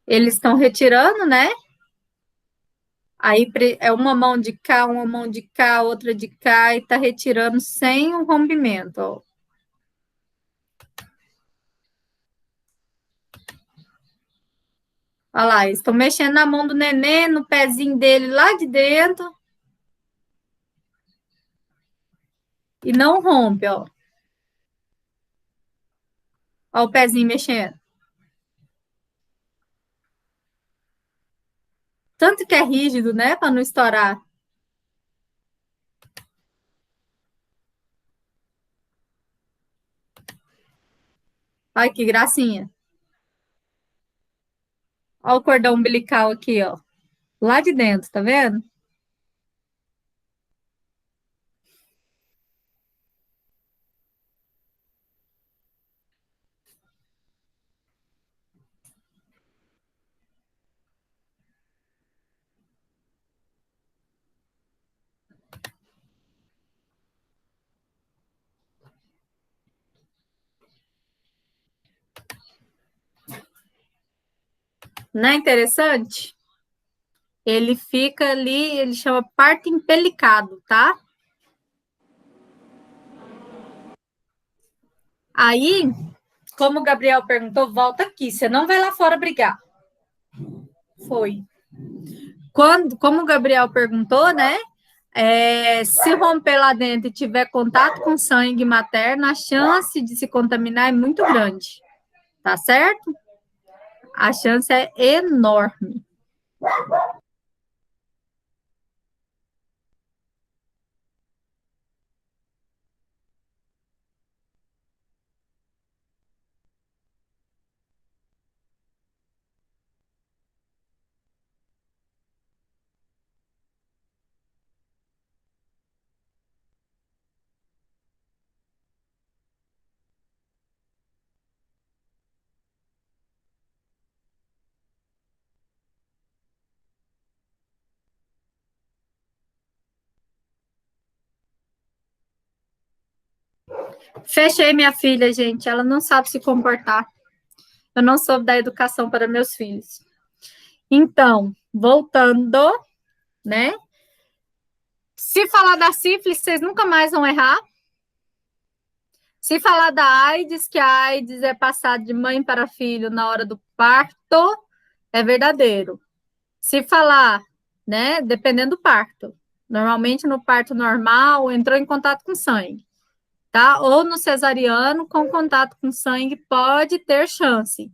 Eles estão retirando, né? Aí é uma mão de cá, outra de cá, e tá retirando sem o rompimento, ó. Olha lá, eles estão mexendo na mão do neném, no pezinho dele lá de dentro. E não rompe, ó. Olha o pezinho mexendo. Tanto que é rígido, né? Para não estourar. Olha que gracinha. Olha o cordão umbilical aqui, ó. Lá de dentro, tá vendo? Não é interessante? Ele fica ali, ele chama parto empelicado, tá? Aí, como o Gabriel perguntou, volta aqui, você não vai lá fora brigar. Foi. Como o Gabriel perguntou, né? Se romper lá dentro e tiver contato com sangue materno, a chance de se contaminar é muito grande. Tá certo? A chance é enorme. Fechei minha filha, gente. Ela não sabe se comportar. Eu não soube dar educação para meus filhos. Então, voltando, né? Se falar da sífilis, vocês nunca mais vão errar. Se falar da AIDS, que a AIDS é passada de mãe para filho na hora do parto, é verdadeiro. Se falar, né, dependendo do parto, normalmente no parto normal, entrou em contato com sangue, tá? Ou no cesariano, com contato com sangue, pode ter chance.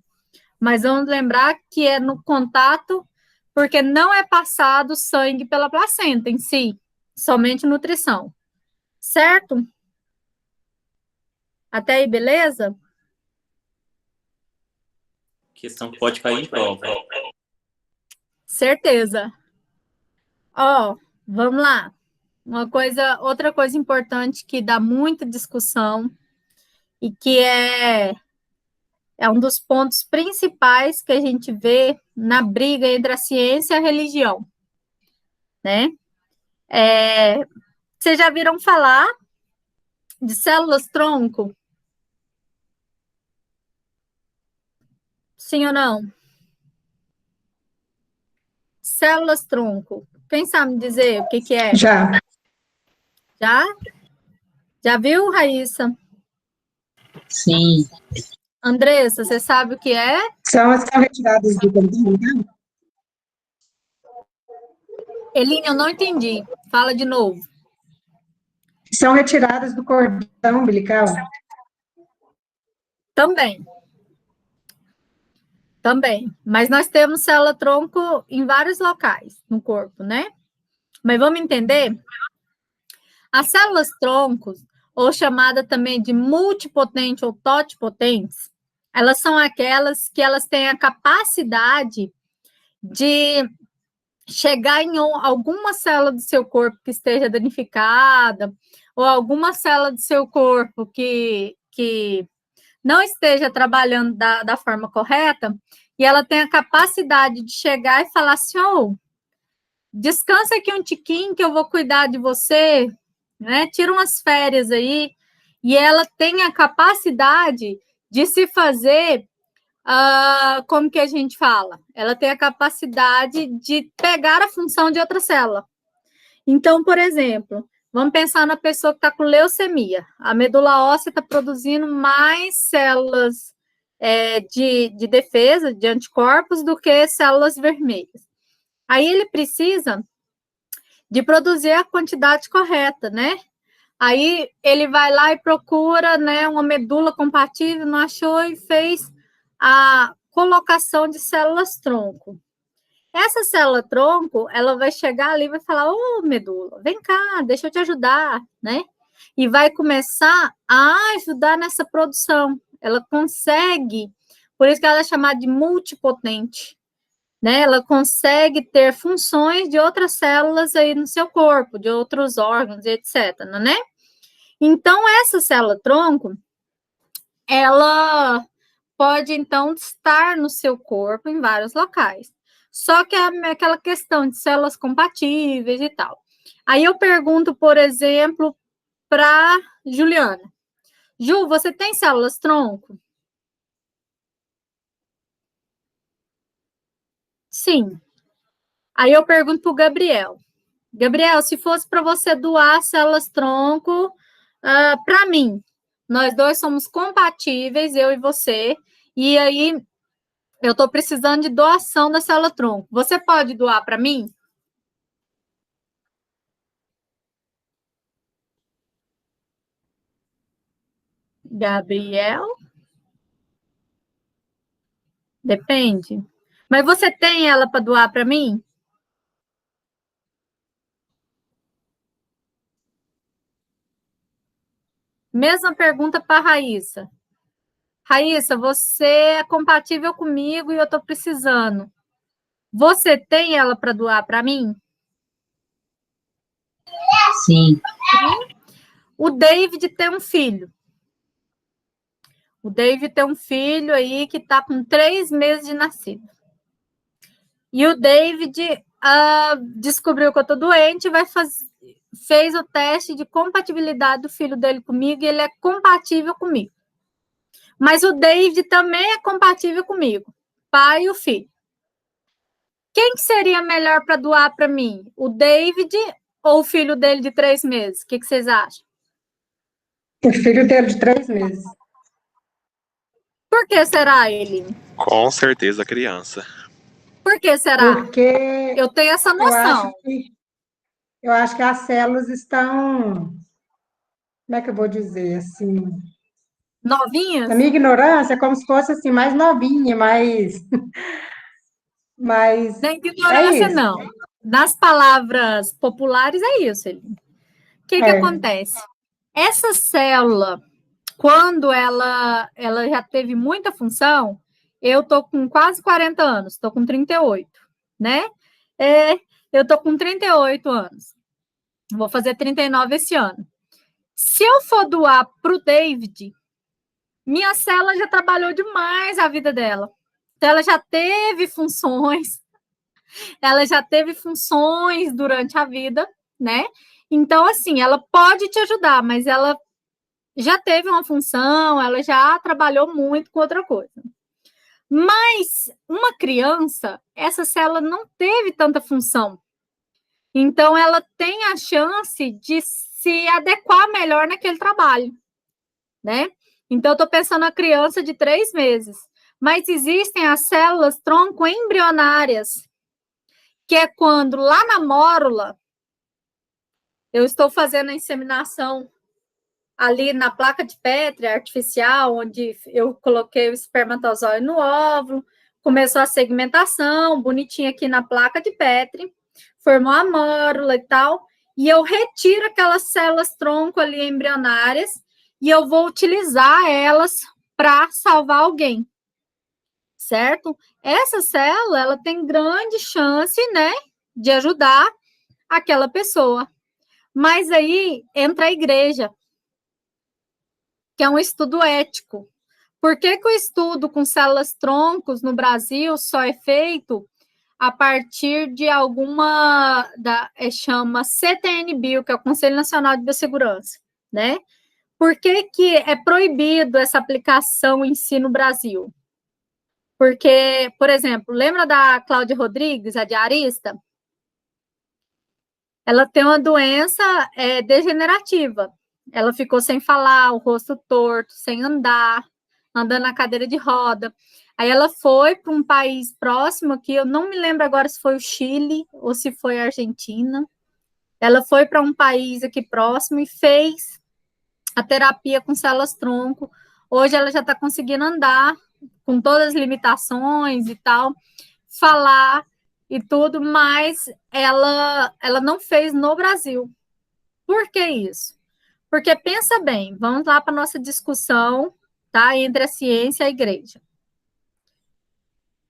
Mas vamos lembrar que é no contato, porque não é passado sangue pela placenta em si, somente nutrição. Certo? Até aí, beleza? Questão que pode cair em prova. Certeza. Ó, vamos lá. Outra coisa importante que dá muita discussão e que é um dos pontos principais que a gente vê na briga entre a ciência e a religião, né? Vocês já viram falar de células-tronco? Sim ou não? Células-tronco. Quem sabe me dizer o que é? Já. Já? Já viu, Raíssa? Sim. Andressa, você sabe o que é? São retiradas do cordão umbilical? Eline, eu não entendi. Fala de novo. São retiradas do cordão umbilical? Também. Mas nós temos célula-tronco em vários locais no corpo, né? Mas vamos entender? As células-troncos, ou chamada também de multipotente ou totipotentes, elas são aquelas que elas têm a capacidade de chegar em alguma célula do seu corpo que esteja danificada, ou alguma célula do seu corpo que não esteja trabalhando da forma correta, e ela tem a capacidade de chegar e falar assim, descansa aqui um tiquinho que eu vou cuidar de você, né? Tira umas férias aí. E ela tem a capacidade de se fazer, como que a gente fala? Ela tem a capacidade de pegar a função de outra célula. Então, por exemplo, vamos pensar na pessoa que está com leucemia. A medula óssea está produzindo mais células de defesa, de anticorpos, do que células vermelhas. Aí ele precisa de produzir a quantidade correta, né? Aí ele vai lá e procura, né, uma medula compatível, não achou e fez a colocação de células-tronco. Essa célula-tronco, ela vai chegar ali e vai falar, ô, medula, vem cá, deixa eu te ajudar, né? E vai começar a ajudar nessa produção. Ela consegue, por isso que ela é chamada de multipotente, né? Ela consegue ter funções de outras células aí no seu corpo, de outros órgãos, etc, né? Então, essa célula-tronco, ela pode, então, estar no seu corpo em vários locais. Só que é aquela questão de células compatíveis e tal. Aí eu pergunto, por exemplo, para Juliana. Ju, você tem células-tronco? Sim. Aí eu pergunto para o Gabriel. Gabriel, se fosse para você doar células-tronco para mim, nós dois somos compatíveis, eu e você, e aí eu estou precisando de doação da célula-tronco. Você pode doar para mim? Gabriel? Depende. Mas você tem ela para doar para mim? Mesma pergunta para a Raíssa. Raíssa, você é compatível comigo e eu estou precisando. Você tem ela para doar para mim? Sim. O David tem um filho. O David tem um filho aí que está com 3 meses de nascido. E o David descobriu que eu estou doente e fez o teste de compatibilidade do filho dele comigo e ele é compatível comigo. Mas o David também é compatível comigo, pai e o filho. Quem que seria melhor para doar para mim? O David ou o filho dele de 3 meses? O que vocês acham? O filho dele de 3 meses. Por que será, Eline? Com certeza, criança. Por que será? Porque eu tenho essa noção. Eu acho que as células estão, como é que eu vou dizer, assim... Novinhas? Na minha ignorância, é como se fosse assim, mais novinha, mais... Mas na ignorância, não. Nas palavras populares, é isso. O que acontece? Essa célula, quando ela já teve muita função, eu tô com quase 40 anos, tô com 38, né? Eu tô com 38 anos. Vou fazer 39 esse ano. Se eu for doar para o David, minha célula já trabalhou demais a vida dela. Então, ela já teve funções. Ela já teve funções durante a vida, né? Então, assim, ela pode te ajudar, mas ela já teve uma função, ela já trabalhou muito com outra coisa. Mas uma criança, essa célula não teve tanta função. Então, ela tem a chance de se adequar melhor naquele trabalho, né? Então, eu estou pensando na criança de 3 meses. Mas existem as células tronco embrionárias, que é quando lá na mórula eu estou fazendo a inseminação ali na placa de Petri artificial, onde eu coloquei o espermatozoide no óvulo, começou a segmentação, bonitinha aqui na placa de Petri, formou a mórula e tal, e eu retiro aquelas células tronco ali embrionárias e eu vou utilizar elas para salvar alguém, certo? Essa célula, ela tem grande chance, né, de ajudar aquela pessoa. Mas aí entra a igreja, que é um estudo ético. Por que o estudo com células troncos no Brasil só é feito a partir de alguma chama CTN-Bio, que é o Conselho Nacional de Biossegurança, né? Por que que é proibido essa aplicação em si no Brasil? Porque, por exemplo, lembra da Cláudia Rodrigues, a diarista? Ela tem uma doença degenerativa. Ela ficou sem falar, o rosto torto, sem andar, andando na cadeira de roda. Aí ela foi para um país próximo aqui, eu não me lembro agora se foi o Chile ou se foi a Argentina. Ela foi para um país aqui próximo e fez a terapia com células-tronco. Hoje ela já está conseguindo andar, com todas as limitações e tal, falar e tudo, mas ela não fez no Brasil. Por que isso? Porque, pensa bem, vamos lá para a nossa discussão, tá, entre a ciência e a igreja.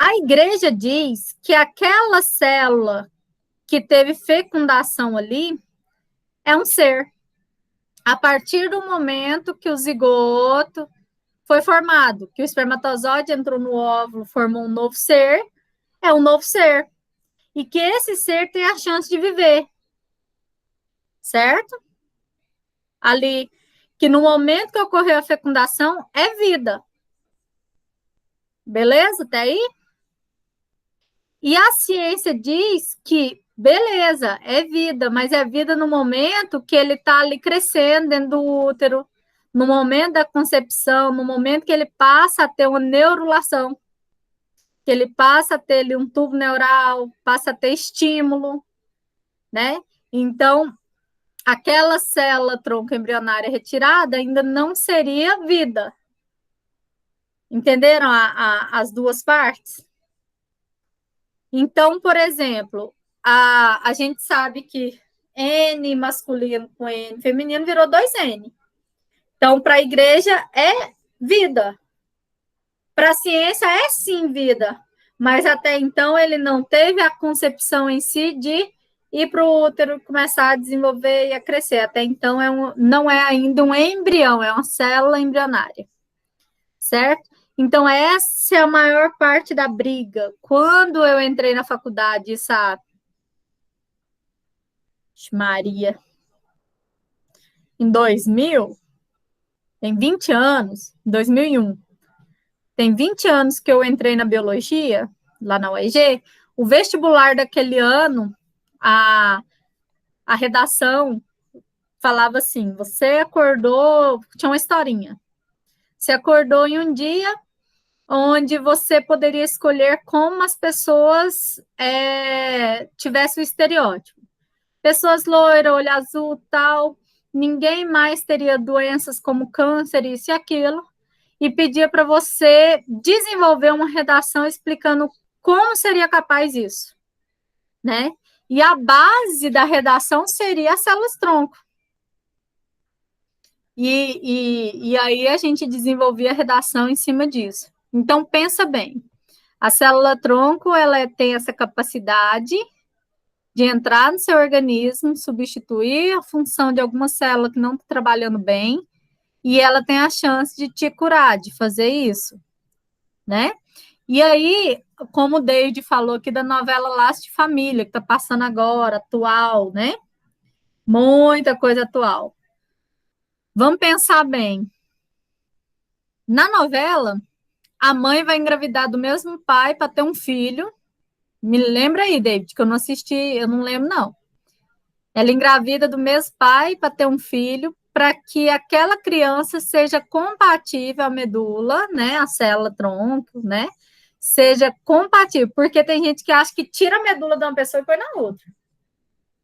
A igreja diz que aquela célula que teve fecundação ali é um ser. A partir do momento que o zigoto foi formado, que o espermatozoide entrou no óvulo, formou um novo ser, é um novo ser. E que esse ser tem a chance de viver. Certo? Ali, que no momento que ocorreu a fecundação, é vida. Beleza? Até aí? E a ciência diz que, beleza, é vida, mas é vida no momento que ele está ali crescendo dentro do útero, no momento da concepção, no momento que ele passa a ter uma neurulação, que ele passa a ter ali um tubo neural, passa a ter estímulo, né? Então, aquela célula tronco embrionária retirada ainda não seria vida. Entenderam as duas partes? Então, por exemplo, a gente sabe que N masculino com N feminino virou 2N. Então, para a igreja é vida. Para a ciência é sim vida. Mas até então ele não teve a concepção em si de ir para o útero, começar a desenvolver e a crescer. Até então não é ainda um embrião, é uma célula embrionária. Certo? Então, essa é a maior parte da briga. Quando eu entrei na faculdade, sabe? Maria. Em 2000, tem 20 anos, 2001. Tem 20 anos que eu entrei na biologia, lá na UEG. O vestibular daquele ano, a redação falava assim, você acordou, tinha uma historinha. Você acordou em um dia onde você poderia escolher como as pessoas tivessem o estereótipo. Pessoas loiras, olho azul, tal, ninguém mais teria doenças como câncer, isso e aquilo, e pedia para você desenvolver uma redação explicando como seria capaz isso, né? E a base da redação seria as células-tronco. E aí a gente desenvolvia a redação em cima disso. Então, pensa bem, a célula-tronco, ela tem essa capacidade de entrar no seu organismo, substituir a função de alguma célula que não está trabalhando bem, e ela tem a chance de te curar, de fazer isso, né? E aí, como o David falou aqui da novela Laços de Família, que está passando agora, atual, né? Muita coisa atual. Vamos pensar bem. Na novela, a mãe vai engravidar do mesmo pai para ter um filho. Me lembra aí, David, que eu não assisti, eu não lembro, não. Ela engravida do mesmo pai para ter um filho, para que aquela criança seja compatível à medula, né, a célula-tronco, né, seja compatível, porque tem gente que acha que tira a medula de uma pessoa e põe na outra.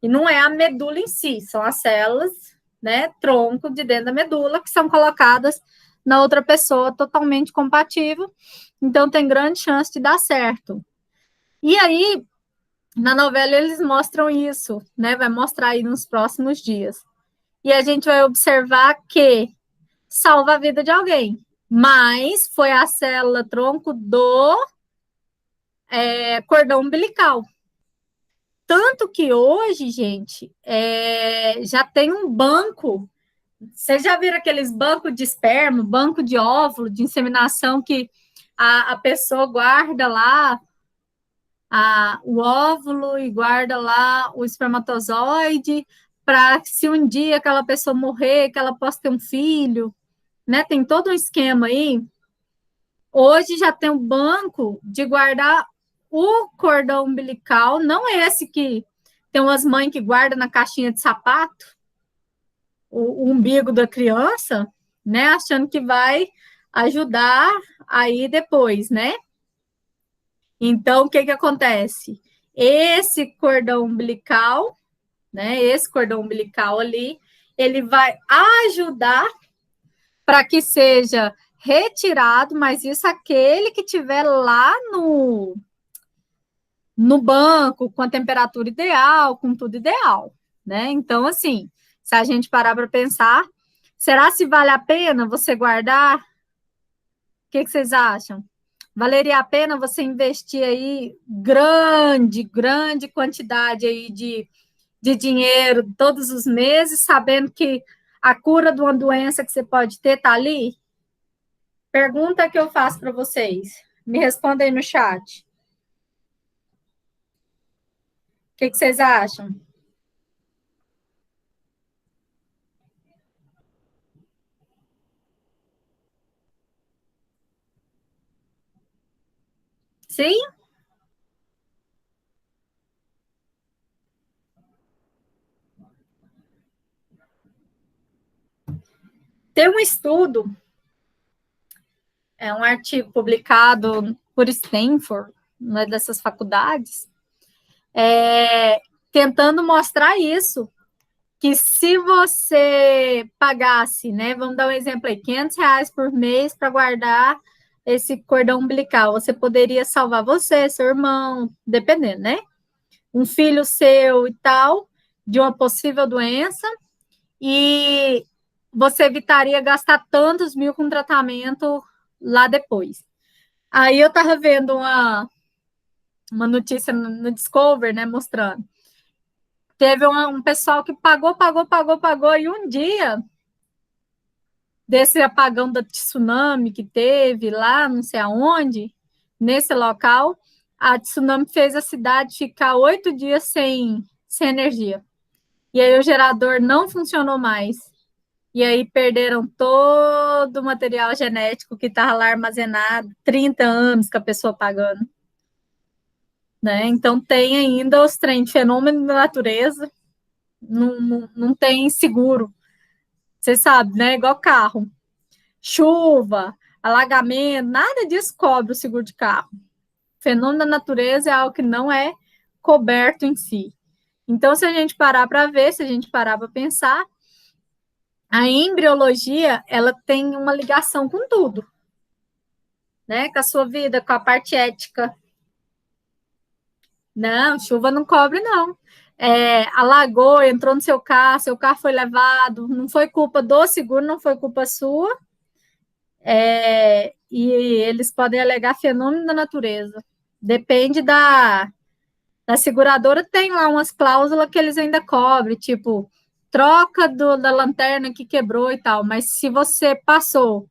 E não é a medula em si, são as células, né, tronco de dentro da medula, que são colocadas na outra pessoa totalmente compatível, então tem grande chance de dar certo. E aí, na novela, eles mostram isso, né? Vai mostrar aí nos próximos dias. E a gente vai observar que salva a vida de alguém, mas foi a célula-tronco do cordão umbilical. Tanto que hoje, gente, já tem um banco. Vocês já viram aqueles bancos de esperma, banco de óvulo, de inseminação, que a pessoa guarda lá o óvulo e guarda lá o espermatozoide para se um dia aquela pessoa morrer, que ela possa ter um filho, né? Tem todo um esquema aí. Hoje já tem um banco de guardar o cordão umbilical, não esse que tem umas mães que guardam na caixinha de sapato, o umbigo da criança, né? Achando que vai ajudar aí depois, né? Então, o que que acontece? Esse cordão umbilical, né? Esse cordão umbilical ali, ele vai ajudar para que seja retirado, mas isso aquele que tiver lá no banco, com a temperatura ideal, com tudo ideal, né? Então, assim, se a gente parar para pensar, será se vale a pena você guardar? O que vocês acham? Valeria a pena você investir aí grande quantidade aí de dinheiro todos os meses, sabendo que a cura de uma doença que você pode ter está ali? Pergunta que eu faço para vocês. Me responda aí no chat. O que vocês acham? Sim? Tem um estudo, é um artigo publicado por Stanford, uma dessas faculdades, tentando mostrar isso, que se você pagasse, né, vamos dar um exemplo aí, R$500 por mês para guardar esse cordão umbilical, você poderia salvar você, seu irmão, dependendo, né? Um filho seu e tal, de uma possível doença, e você evitaria gastar tantos mil com tratamento lá depois. Aí eu estava vendo uma notícia no Discover, né, mostrando. Teve um pessoal que pagou, e um dia desse apagão da tsunami que teve lá, não sei aonde, nesse local, a tsunami fez a cidade ficar 8 dias sem energia. E aí o gerador não funcionou mais. E aí perderam todo o material genético que estava lá armazenado, 30 anos que a pessoa pagando. Né? Então tem ainda os trem fenômenos da natureza, não tem seguro. Você sabe, né? Igual carro. Chuva, alagamento, nada disso cobre o seguro de carro. Fenômeno da natureza é algo que não é coberto em si. Então, se a gente parar para ver, se a gente parar para pensar, a embriologia, ela tem uma ligação com tudo, né? Com a sua vida, com a parte ética. Não, chuva não cobre, não. Alagou, entrou no seu carro foi levado, não foi culpa do seguro, não foi culpa sua. E eles podem alegar fenômeno da natureza. Depende da seguradora, tem lá umas cláusulas que eles ainda cobrem, tipo, troca da lanterna que quebrou e tal, mas se você passou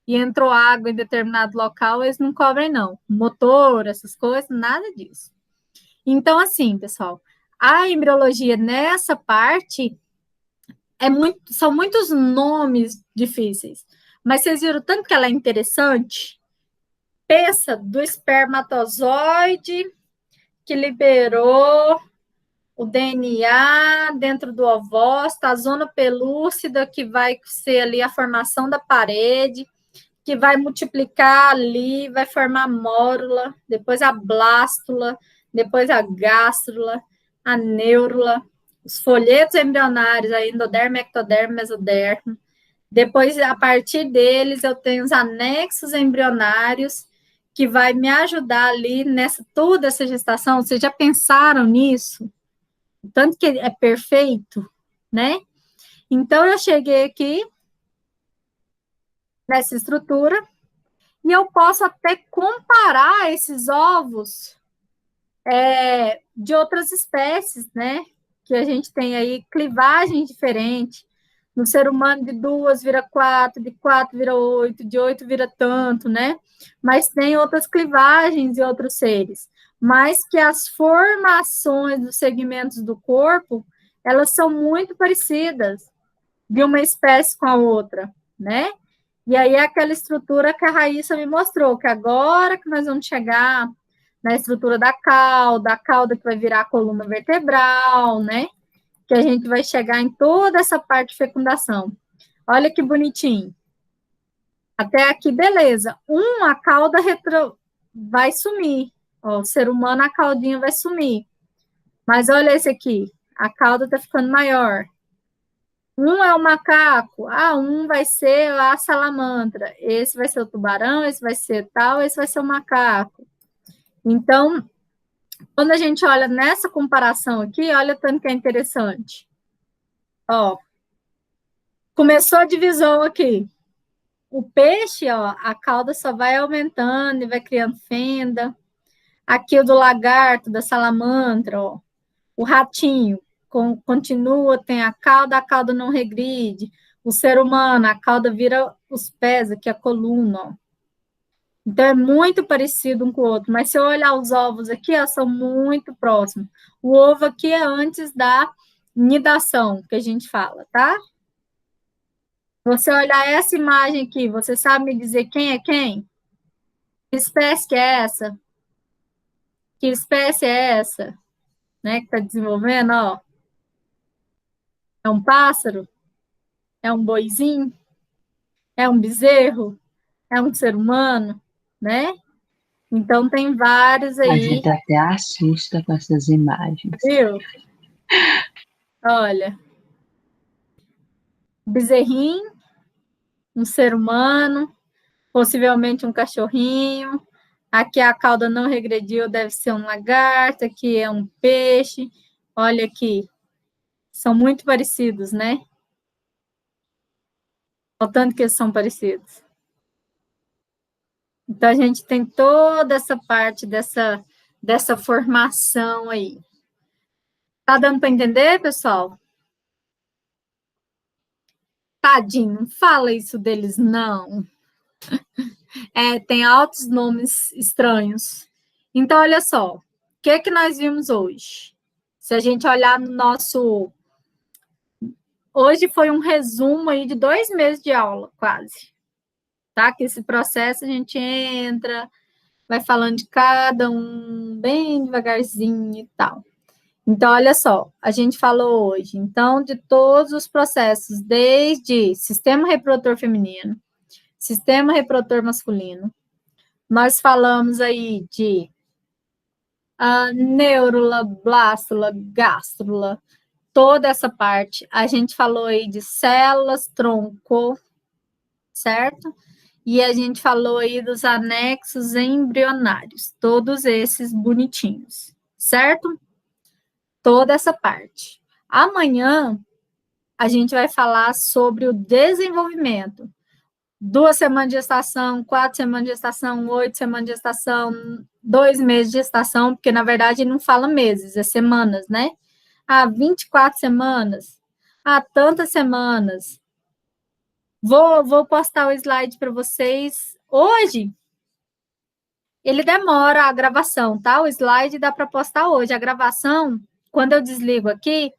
e entrou água em determinado local, eles não cobrem, não. Motor, essas coisas, nada disso. Então, assim, pessoal, a embriologia nessa parte são muitos nomes difíceis, mas vocês viram tanto que ela é interessante? Pensa do espermatozoide que liberou o DNA dentro do ovócito, a zona pelúcida que vai ser ali a formação da parede, que vai multiplicar ali, vai formar a mórula, depois a blástula, depois a gástrula, a neurula, os folhetos embrionários, a endoderme, ectoderme, mesoderme. Depois, a partir deles, eu tenho os anexos embrionários, que vai me ajudar ali toda essa gestação. Vocês já pensaram nisso? Tanto que é perfeito, né? Então, eu cheguei aqui nessa estrutura e eu posso até comparar esses ovos de outras espécies, né? Que a gente tem aí clivagem diferente. No ser humano, de 2 vira 4, de 4 vira 8, de 8 vira tanto, né? Mas tem outras clivagens e outros seres. mas que as formações dos segmentos do corpo, elas são muito parecidas de uma espécie com a outra, né? E aí é aquela estrutura que a Raíssa me mostrou, que agora que nós vamos chegar na estrutura da cauda que vai virar a coluna vertebral, né? Que a gente vai chegar em toda essa parte de fecundação. Olha que bonitinho. Até aqui, beleza. A cauda vai sumir. Ó, o ser humano, a caudinha vai sumir. Mas olha esse aqui. A cauda tá ficando maior. É o macaco. Vai ser a salamandra. Esse vai ser o tubarão, esse vai ser tal, esse vai ser o macaco. Então, quando a gente olha nessa comparação aqui, olha o tanto que é interessante. Ó, começou a divisão aqui. O peixe, ó, a cauda só vai aumentando e vai criando fenda. Aqui o do lagarto, da salamandra, ó. O ratinho continua, tem a cauda não regride. O ser humano, a cauda vira os pés, aqui a coluna, ó. Então, é muito parecido um com o outro. Mas se eu olhar os ovos aqui, ó, são muito próximos. O ovo aqui é antes da nidação, que a gente fala, tá? Você olhar essa imagem aqui, você sabe me dizer quem é quem? Que espécie que é essa? Que espécie é essa? Né, que está desenvolvendo, ó. É um pássaro? É um boizinho? É um bezerro? É um ser humano? Né? Então, tem vários aí. A gente até assusta com essas imagens. Viu? Olha. Bezerrinho, um ser humano, possivelmente um cachorrinho. Aqui a cauda não regrediu, deve ser um lagarto. Aqui é um peixe. Olha aqui. São muito parecidos, né? O tanto que eles são parecidos. Então, a gente tem toda essa parte dessa formação aí. Tá dando para entender, pessoal? Tadinho, não fala isso deles, não. Tem altos nomes estranhos. Então, olha só. O que nós vimos hoje? Se a gente olhar no nosso... Hoje foi um resumo aí de 2 meses de aula, quase. Tá? Que esse processo a gente entra, vai falando de cada um bem devagarzinho e tal. Então, olha só, a gente falou hoje, então, de todos os processos, desde sistema reprodutor feminino, sistema reprodutor masculino, nós falamos aí de neurula, blástula, gástrula, toda essa parte. A gente falou aí de células, tronco, certo? E a gente falou aí dos anexos embrionários, todos esses bonitinhos, certo? Toda essa parte. Amanhã, a gente vai falar sobre o desenvolvimento. 2 semanas de gestação, 4 semanas de gestação, 8 semanas de gestação, 2 meses de gestação, porque, na verdade, não fala meses, é semanas, né? 24 semanas. Tantas semanas. Vou postar o slide para vocês hoje. Ele demora a gravação, tá? O slide dá para postar hoje. A gravação, quando eu desligo aqui,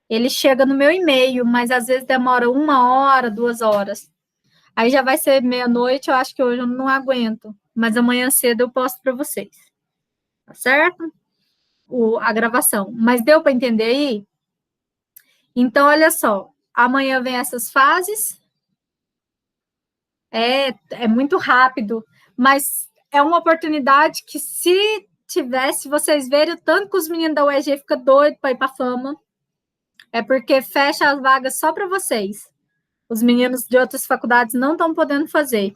ele chega no meu e-mail, mas às vezes demora 1 hora, 2 horas. Aí já vai ser meia-noite, eu acho que hoje eu não aguento. Mas amanhã cedo eu posto para vocês. Tá certo? A gravação. Mas deu para entender aí? Então, olha só. Amanhã vem essas fases. É muito rápido, mas é uma oportunidade que, se tivesse, vocês verem o tanto que os meninos da UEG ficam doidos para ir para a fama, é porque fecha as vagas só para vocês. Os meninos de outras faculdades não estão podendo fazer.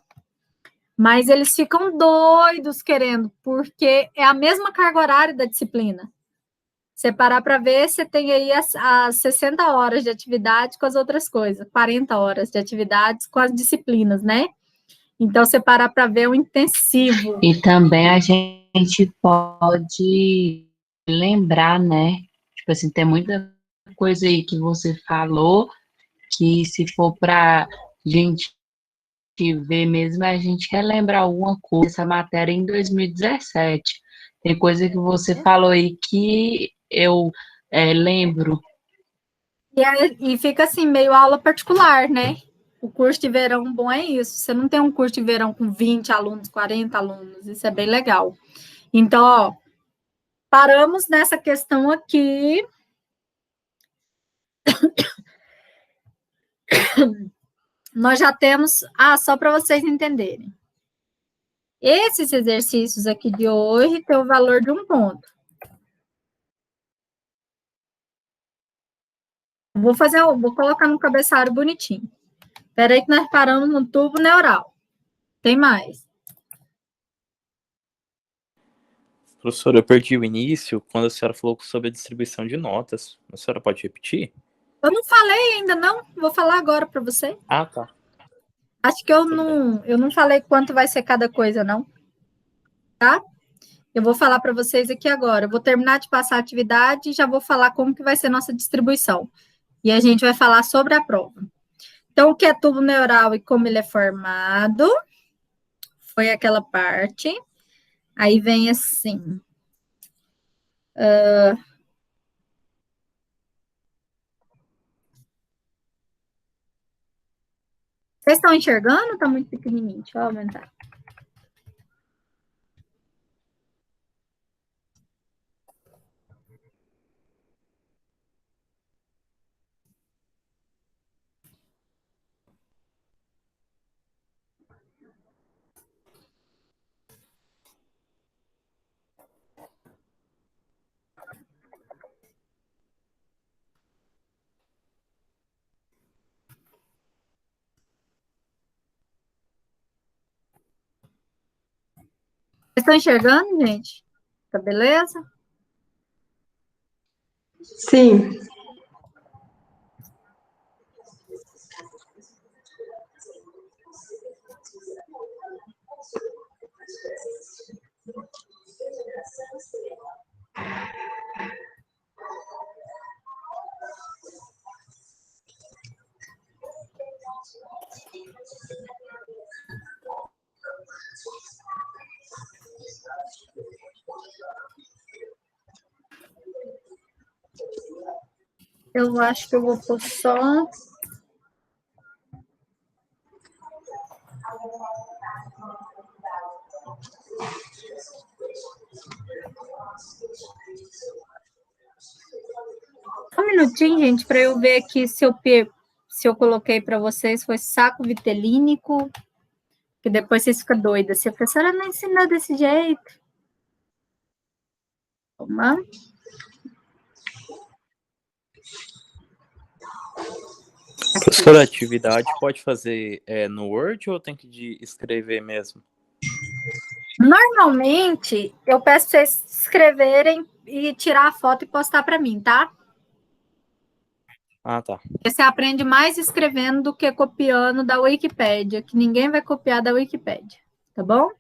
Mas eles ficam doidos querendo, porque é a mesma carga horária da disciplina. Você parar para ver, você tem aí as 60 horas de atividade com as outras coisas, 40 horas de atividades com as disciplinas, né? Então, você parar para ver o intensivo. E também a gente pode lembrar, né? Tipo assim, tem muita coisa aí que você falou que, se for para gente ver mesmo, a gente relembrar alguma coisa, essa matéria em 2017. Tem coisa que você falou aí que eu lembro. E fica assim, meio aula particular, né? O curso de verão bom é isso. Você não tem um curso de verão com 20 alunos, 40 alunos. Isso é bem legal. Então, ó, paramos nessa questão aqui. Nós já temos... só para vocês entenderem. Esses exercícios aqui de hoje têm o valor de 1 ponto. Vou colocar no cabeçalho bonitinho. Espera aí que nós paramos no tubo neural. Tem mais. Professora, eu perdi o início quando a senhora falou sobre a distribuição de notas. A senhora pode repetir? Eu não falei ainda, não. Vou falar agora para você. Ah, tá. Acho que eu não falei quanto vai ser cada coisa, não. Tá? Eu vou falar para vocês aqui agora. Eu vou terminar de passar a atividade e já vou falar como que vai ser nossa distribuição. E a gente vai falar sobre a prova. Então, o que é tubo neural e como ele é formado? Foi aquela parte. Aí vem assim. Vocês estão enxergando? Está muito pequenininho. Deixa eu aumentar. Vocês estão enxergando, gente? Tá beleza? Sim. Eu acho que eu vou pôr só... Um minutinho, gente, para eu ver aqui se eu coloquei para vocês foi saco vitelínico, que depois vocês ficam doidas. Se a professora não ensinou desse jeito. Toma. Professora, a atividade pode fazer no Word ou tem que escrever mesmo? Normalmente, eu peço para vocês escreverem e tirar a foto e postar para mim, tá? Ah, tá. Porque você aprende mais escrevendo do que copiando da Wikipédia, que ninguém vai copiar da Wikipédia, tá bom?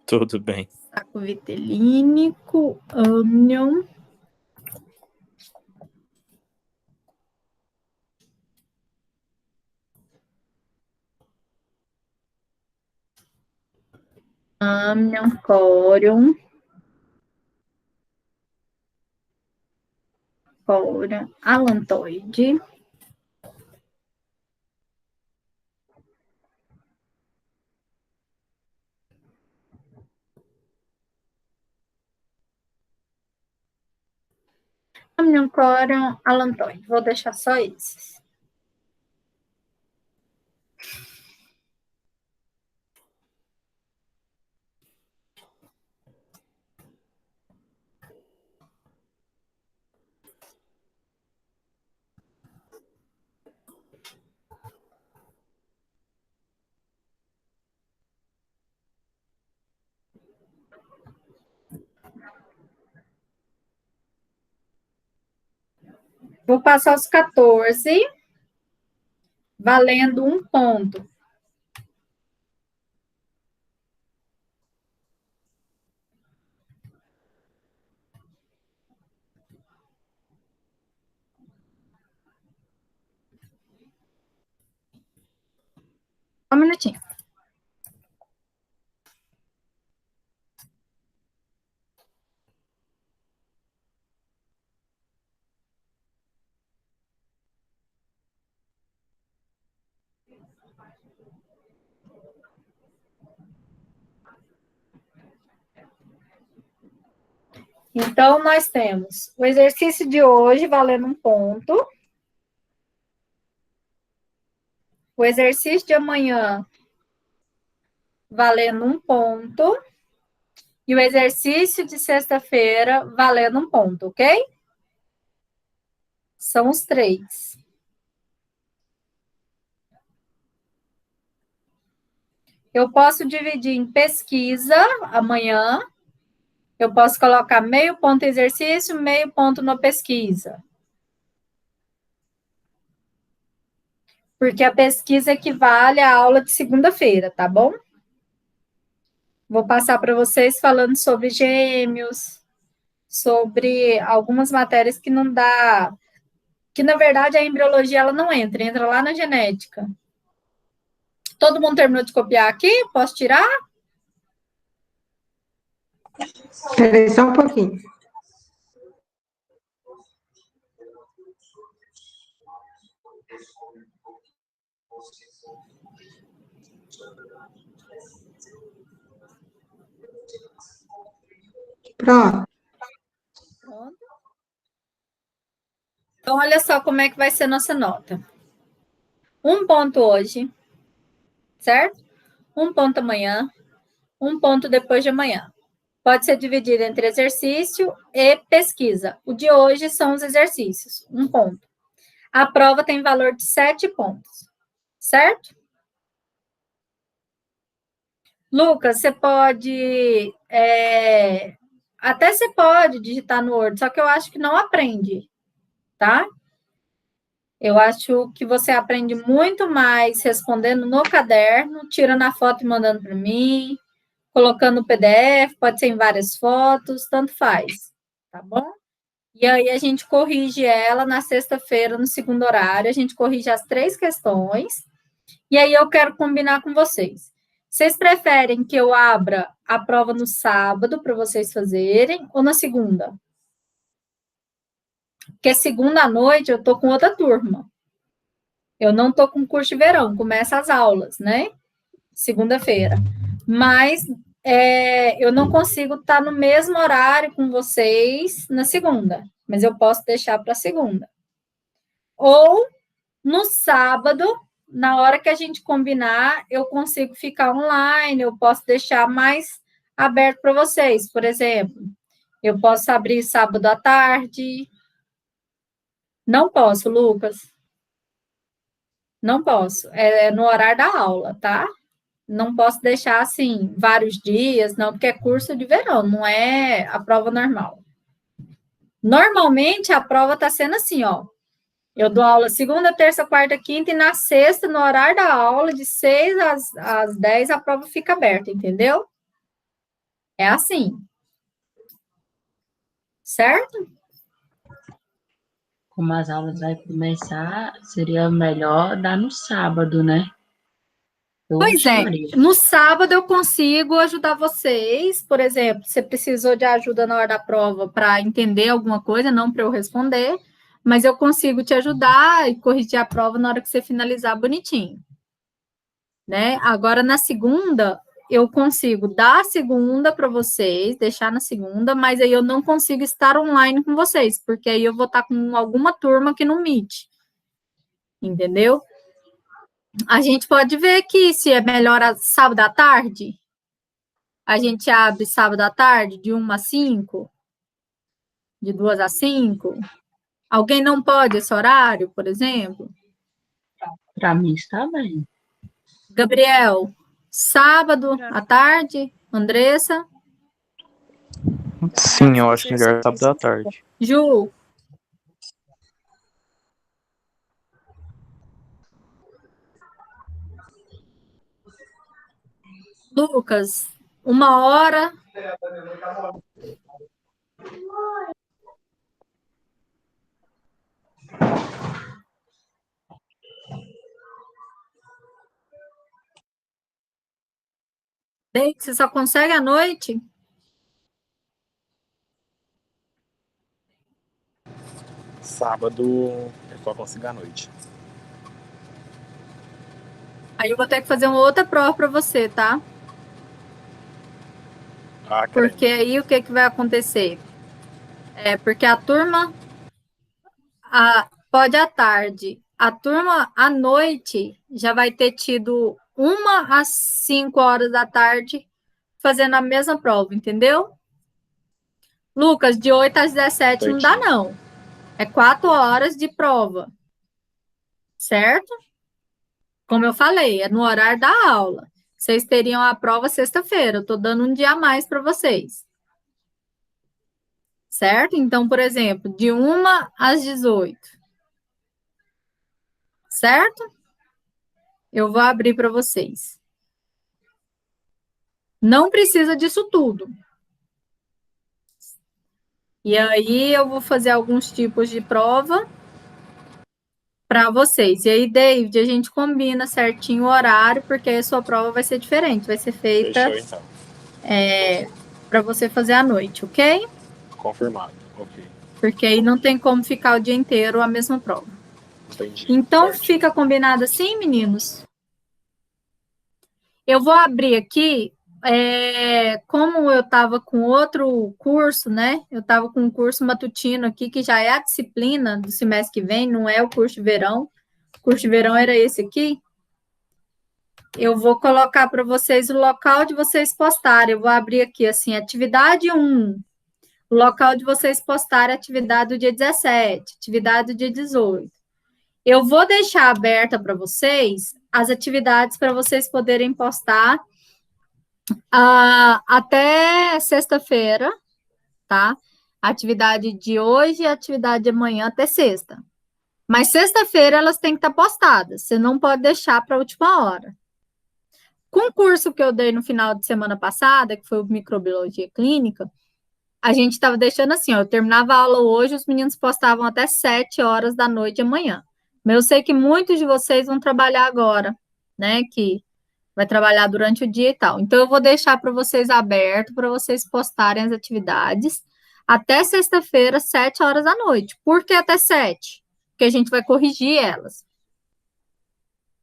Tudo bem. Saco vitelínico, onion. Onion, corium. Corium, alantoide. Onion, corium, alantoide. Vou deixar só esses. Vou passar os 14, valendo 1 ponto. Só um minutinho. Então, nós temos o exercício de hoje valendo 1 ponto. O exercício de amanhã valendo 1 ponto. E o exercício de sexta-feira valendo 1 ponto, ok? São os 3. Eu posso dividir em pesquisa amanhã. Eu posso colocar meio ponto exercício, meio ponto na pesquisa. Porque a pesquisa equivale à aula de segunda-feira, tá bom? Vou passar para vocês falando sobre gêmeos, sobre algumas matérias que não dá, que na verdade a embriologia ela não entra lá na genética. Todo mundo terminou de copiar aqui? Posso tirar? Espera só um pouquinho. Pronto. Pronto. Então, olha só como é que vai ser a nossa nota. 1 ponto hoje, certo? 1 ponto amanhã, 1 ponto depois de amanhã. Pode ser dividido entre exercício e pesquisa. O de hoje são os exercícios, 1 ponto. A prova tem valor de 7 pontos, certo? Lucas, você pode... até você pode digitar no Word, só que eu acho que não aprende, tá? Eu acho que você aprende muito mais respondendo no caderno, tirando a foto e mandando para mim, colocando no PDF, pode ser em várias fotos, tanto faz, tá bom? E aí a gente corrige ela na sexta-feira, no segundo horário, a gente corrige as 3 questões, e aí eu quero combinar com vocês. Vocês preferem que eu abra a prova no sábado para vocês fazerem ou na segunda? Porque segunda à noite eu tô com outra turma. Eu não tô com curso de verão, começa as aulas, né? Segunda-feira. Mas eu não consigo estar no mesmo horário com vocês na segunda, mas eu posso deixar para segunda. Ou no sábado, na hora que a gente combinar, eu consigo ficar online, eu posso deixar mais aberto para vocês. Por exemplo, eu posso abrir sábado à tarde. Não posso, Lucas. Não posso. É no horário da aula, tá? Não posso deixar assim vários dias, não, porque é curso de verão, não é a prova normal. Normalmente a prova está sendo assim, ó. Eu dou aula segunda, terça, quarta, quinta, e na sexta, no horário da aula, de 6 às 10, a prova fica aberta, entendeu? É assim. Certo? Como as aulas vai começar, seria melhor dar no sábado, né? Pois é, no sábado eu consigo ajudar vocês, por exemplo, você precisou de ajuda na hora da prova para entender alguma coisa, não para eu responder, mas eu consigo te ajudar e corrigir a prova na hora que você finalizar bonitinho, né? Agora, na segunda, eu consigo dar a segunda para vocês, deixar na segunda, mas aí eu não consigo estar online com vocês, porque aí eu vou estar com alguma turma que não Meet, entendeu? A gente pode ver aqui se é melhor sábado à tarde. A gente abre sábado à tarde, de 1 às 5, de 2 às 5. Alguém não pode esse horário, por exemplo? Para mim está bem. Gabriel, sábado à tarde, Andressa? Sim, eu acho melhor sábado à tarde. Ju? Lucas, 1 hora. Você só consegue à noite? Sábado eu só consigo à noite. Aí eu vou ter que fazer uma outra prova para você, tá? Ah, Porque aí o que vai acontecer? Porque a turma pode à tarde. A turma à noite já vai ter tido 1 às 5 horas da tarde fazendo a mesma prova, entendeu? Lucas, de 8 às 17 não dá, certinho. não. É 4 horas de prova. Certo? Como eu falei, é no horário da aula. Vocês teriam a prova sexta-feira. Eu estou dando um dia a mais para vocês. Certo? Então, por exemplo, de 1 às 18. Certo? Eu vou abrir para vocês. Não precisa disso tudo. E aí eu vou fazer alguns tipos de prova para vocês. E aí, David, a gente combina certinho o horário, porque a sua prova vai ser diferente. Vai ser feita Fechou, então. para você fazer à noite, ok? Confirmado. Ok. Porque aí não tem como ficar o dia inteiro a mesma prova. Entendi. Então, Certo. fica combinado assim, meninos? Eu vou abrir aqui, como eu estava com outro curso, né? Eu estava com um curso matutino aqui, que já é a disciplina do semestre que vem, não é o curso de verão. O curso de verão era esse aqui. Eu vou colocar para vocês o local de vocês postarem. Eu vou abrir aqui, assim, atividade 1. O local de vocês postarem a atividade do dia 17, atividade do dia 18. Eu vou deixar aberta para vocês as atividades para vocês poderem postar até sexta-feira, tá? A atividade de hoje e a atividade de amanhã até sexta. Mas sexta-feira elas têm que estar postadas. Você não pode deixar para a última hora. Com o curso que eu dei no final de semana passada, que foi o Microbiologia Clínica, a gente estava deixando assim, ó, eu terminava a aula hoje, os meninos postavam até 7 horas da noite amanhã. Mas eu sei que muitos de vocês vão trabalhar agora, né? Que vai trabalhar durante o dia e tal. Então, eu vou deixar para vocês aberto, para vocês postarem as atividades até sexta-feira, 7 horas da noite. Por que até 7? Porque a gente vai corrigir elas.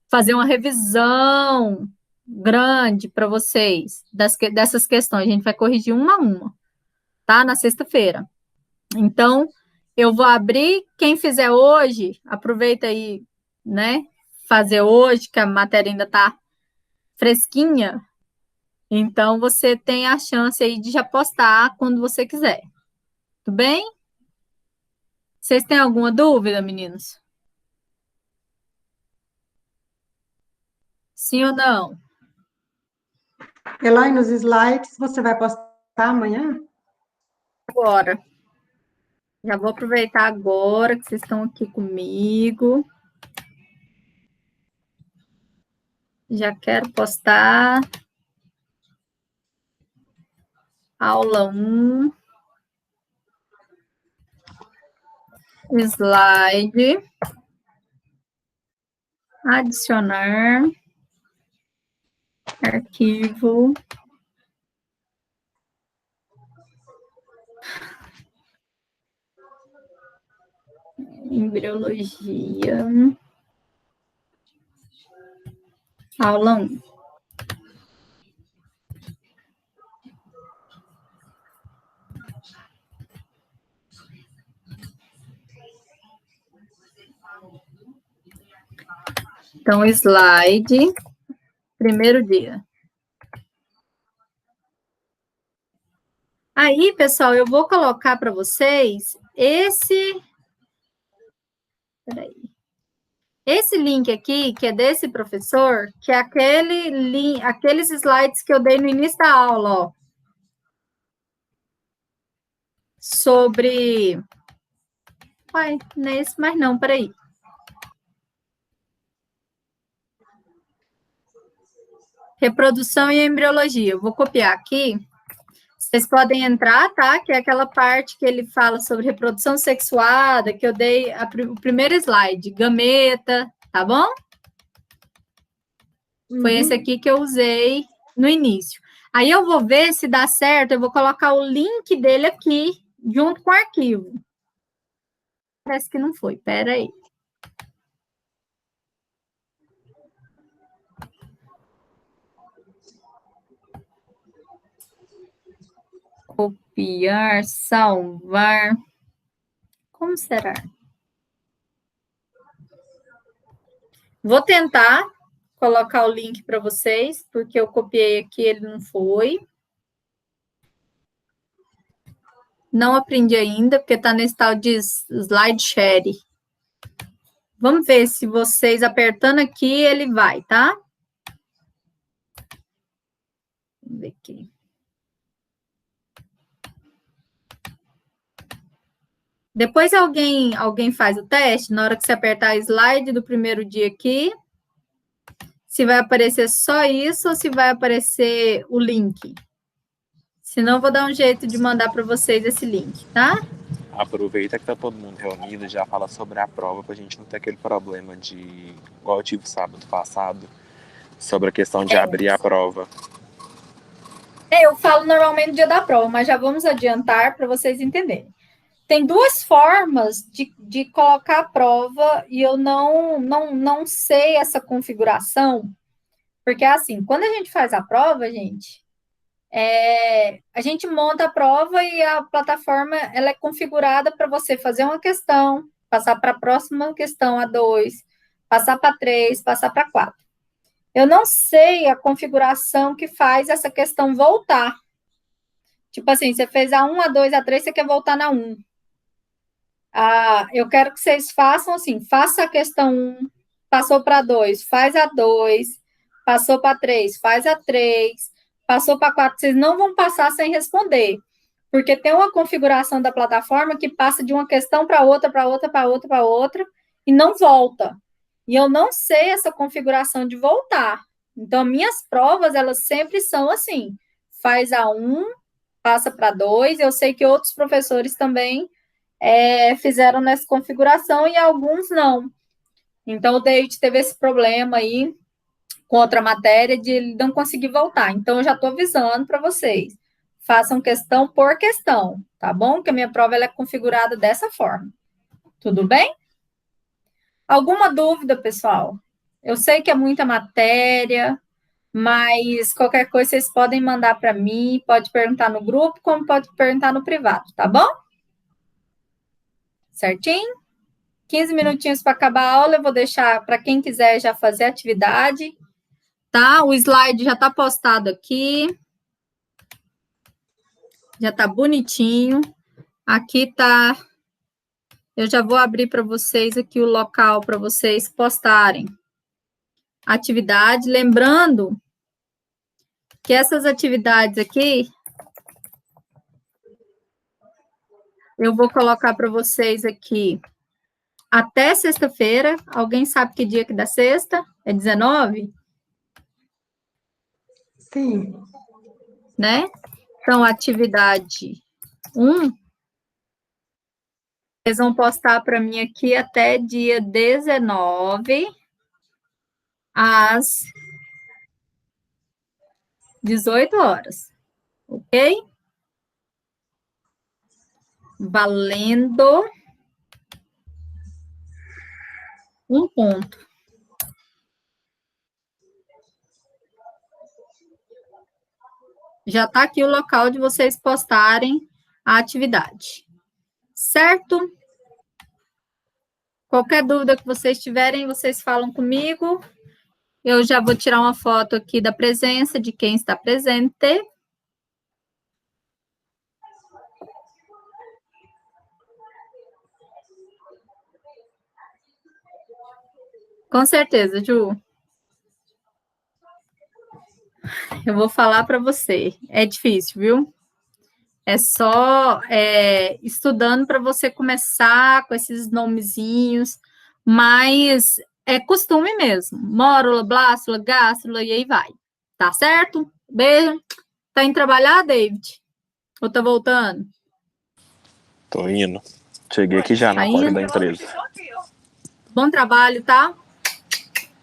Fazer uma revisão grande para vocês dessas questões. A gente vai corrigir uma a uma, tá? Na sexta-feira. Então, eu vou abrir. Quem fizer hoje, aproveita aí, né? Fazer hoje, que a matéria ainda está fresquinha. Então, você tem a chance aí de já postar quando você quiser. Tudo bem? Vocês têm alguma dúvida, meninos? Sim ou não? Elaine, nos slides, você vai postar amanhã? Agora. Já vou aproveitar agora que vocês estão aqui comigo. Já quero postar aula 1. Slide. Adicionar. Arquivo. Embriologia. Aula 1. Então, slide. Primeiro dia. Aí, pessoal, eu vou colocar para vocês esse... Peraí. Esse link aqui, que é desse professor, que é aqueles slides que eu dei no início da aula, ó. Sobre... Uai, não é esse mais não, peraí. Reprodução e embriologia. Eu vou copiar aqui. Vocês podem entrar, tá? Que é aquela parte que ele fala sobre reprodução sexuada, que eu dei o primeiro slide, gameta, tá bom? Foi esse aqui que eu usei no início. Aí eu vou ver se dá certo, eu vou colocar o link dele aqui, junto com o arquivo. Parece que não foi, peraí. Copiar, salvar. Como será? Vou tentar colocar o link para vocês, porque eu copiei aqui, ele não foi. Não aprendi ainda, porque está nesse tal de SlideShare. Vamos ver se vocês apertando aqui, ele vai, tá? Vamos ver aqui. Depois alguém faz o teste, na hora que você apertar slide do primeiro dia aqui, se vai aparecer só isso ou se vai aparecer o link. Senão, eu vou dar um jeito de mandar para vocês esse link, tá? Aproveita que tá todo mundo reunido e já fala sobre a prova pra gente não ter aquele problema de, igual eu tive sábado passado, sobre a questão de abrir a prova. Eu falo normalmente no dia da prova, mas já vamos adiantar para vocês entenderem. Tem duas formas de colocar a prova e eu não sei essa configuração, porque assim, quando a gente faz a prova, a gente monta a prova e a plataforma ela é configurada para você fazer uma questão, passar para a próxima questão, a 2, passar para 3, passar para 4. Eu não sei a configuração que faz essa questão voltar. Tipo assim, você fez a 1, a 2, a 3, você quer voltar na 1. Eu quero que vocês façam assim, faça a questão 1, passou para 2, faz a 2, passou para 3, faz a 3, passou para 4, vocês não vão passar sem responder, porque tem uma configuração da plataforma que passa de uma questão para outra, para outra, para outra, para outra, e não volta. E eu não sei essa configuração de voltar. Então, minhas provas, elas sempre são assim, faz a 1, passa para 2, eu sei que outros professores também fizeram nessa configuração e alguns não. Então, o David teve esse problema aí com outra matéria de ele não conseguir voltar. Então, eu já estou avisando para vocês. Façam questão por questão, tá bom? Que a minha prova ela é configurada dessa forma. Tudo bem? Alguma dúvida, pessoal? Eu sei que é muita matéria, mas qualquer coisa vocês podem mandar para mim, pode perguntar no grupo, como pode perguntar no privado, tá bom? Certinho? 15 minutinhos para acabar a aula, eu vou deixar para quem quiser já fazer a atividade, tá? O slide já está postado aqui. Já está bonitinho. Aqui tá... Eu já vou abrir para vocês aqui o local para vocês postarem a atividade. Lembrando que essas atividades aqui, eu vou colocar para vocês aqui até sexta-feira. Alguém sabe que dia que dá sexta? É 19? Sim. Né? Então, atividade 1, eles vão postar para mim aqui até dia 19, às 18 horas. Ok? Valendo 1 ponto. Já está aqui o local de vocês postarem a atividade. Certo? Qualquer dúvida que vocês tiverem, vocês falam comigo. Eu já vou tirar uma foto aqui da presença de quem está presente. Com certeza, Ju. Eu vou falar para você. É difícil, viu? É só estudando para você começar com esses nomezinhos, mas é costume mesmo. Mórula, blástula, gástrula, e aí vai. Tá certo? Beijo. Tá indo trabalhar, David? Ou tá voltando? Tô indo. Cheguei aqui já na porta da empresa. Bom trabalho, tá?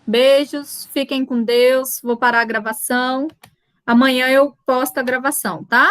Beijos, fiquem com Deus. Vou parar a gravação. Amanhã eu posto a gravação, tá?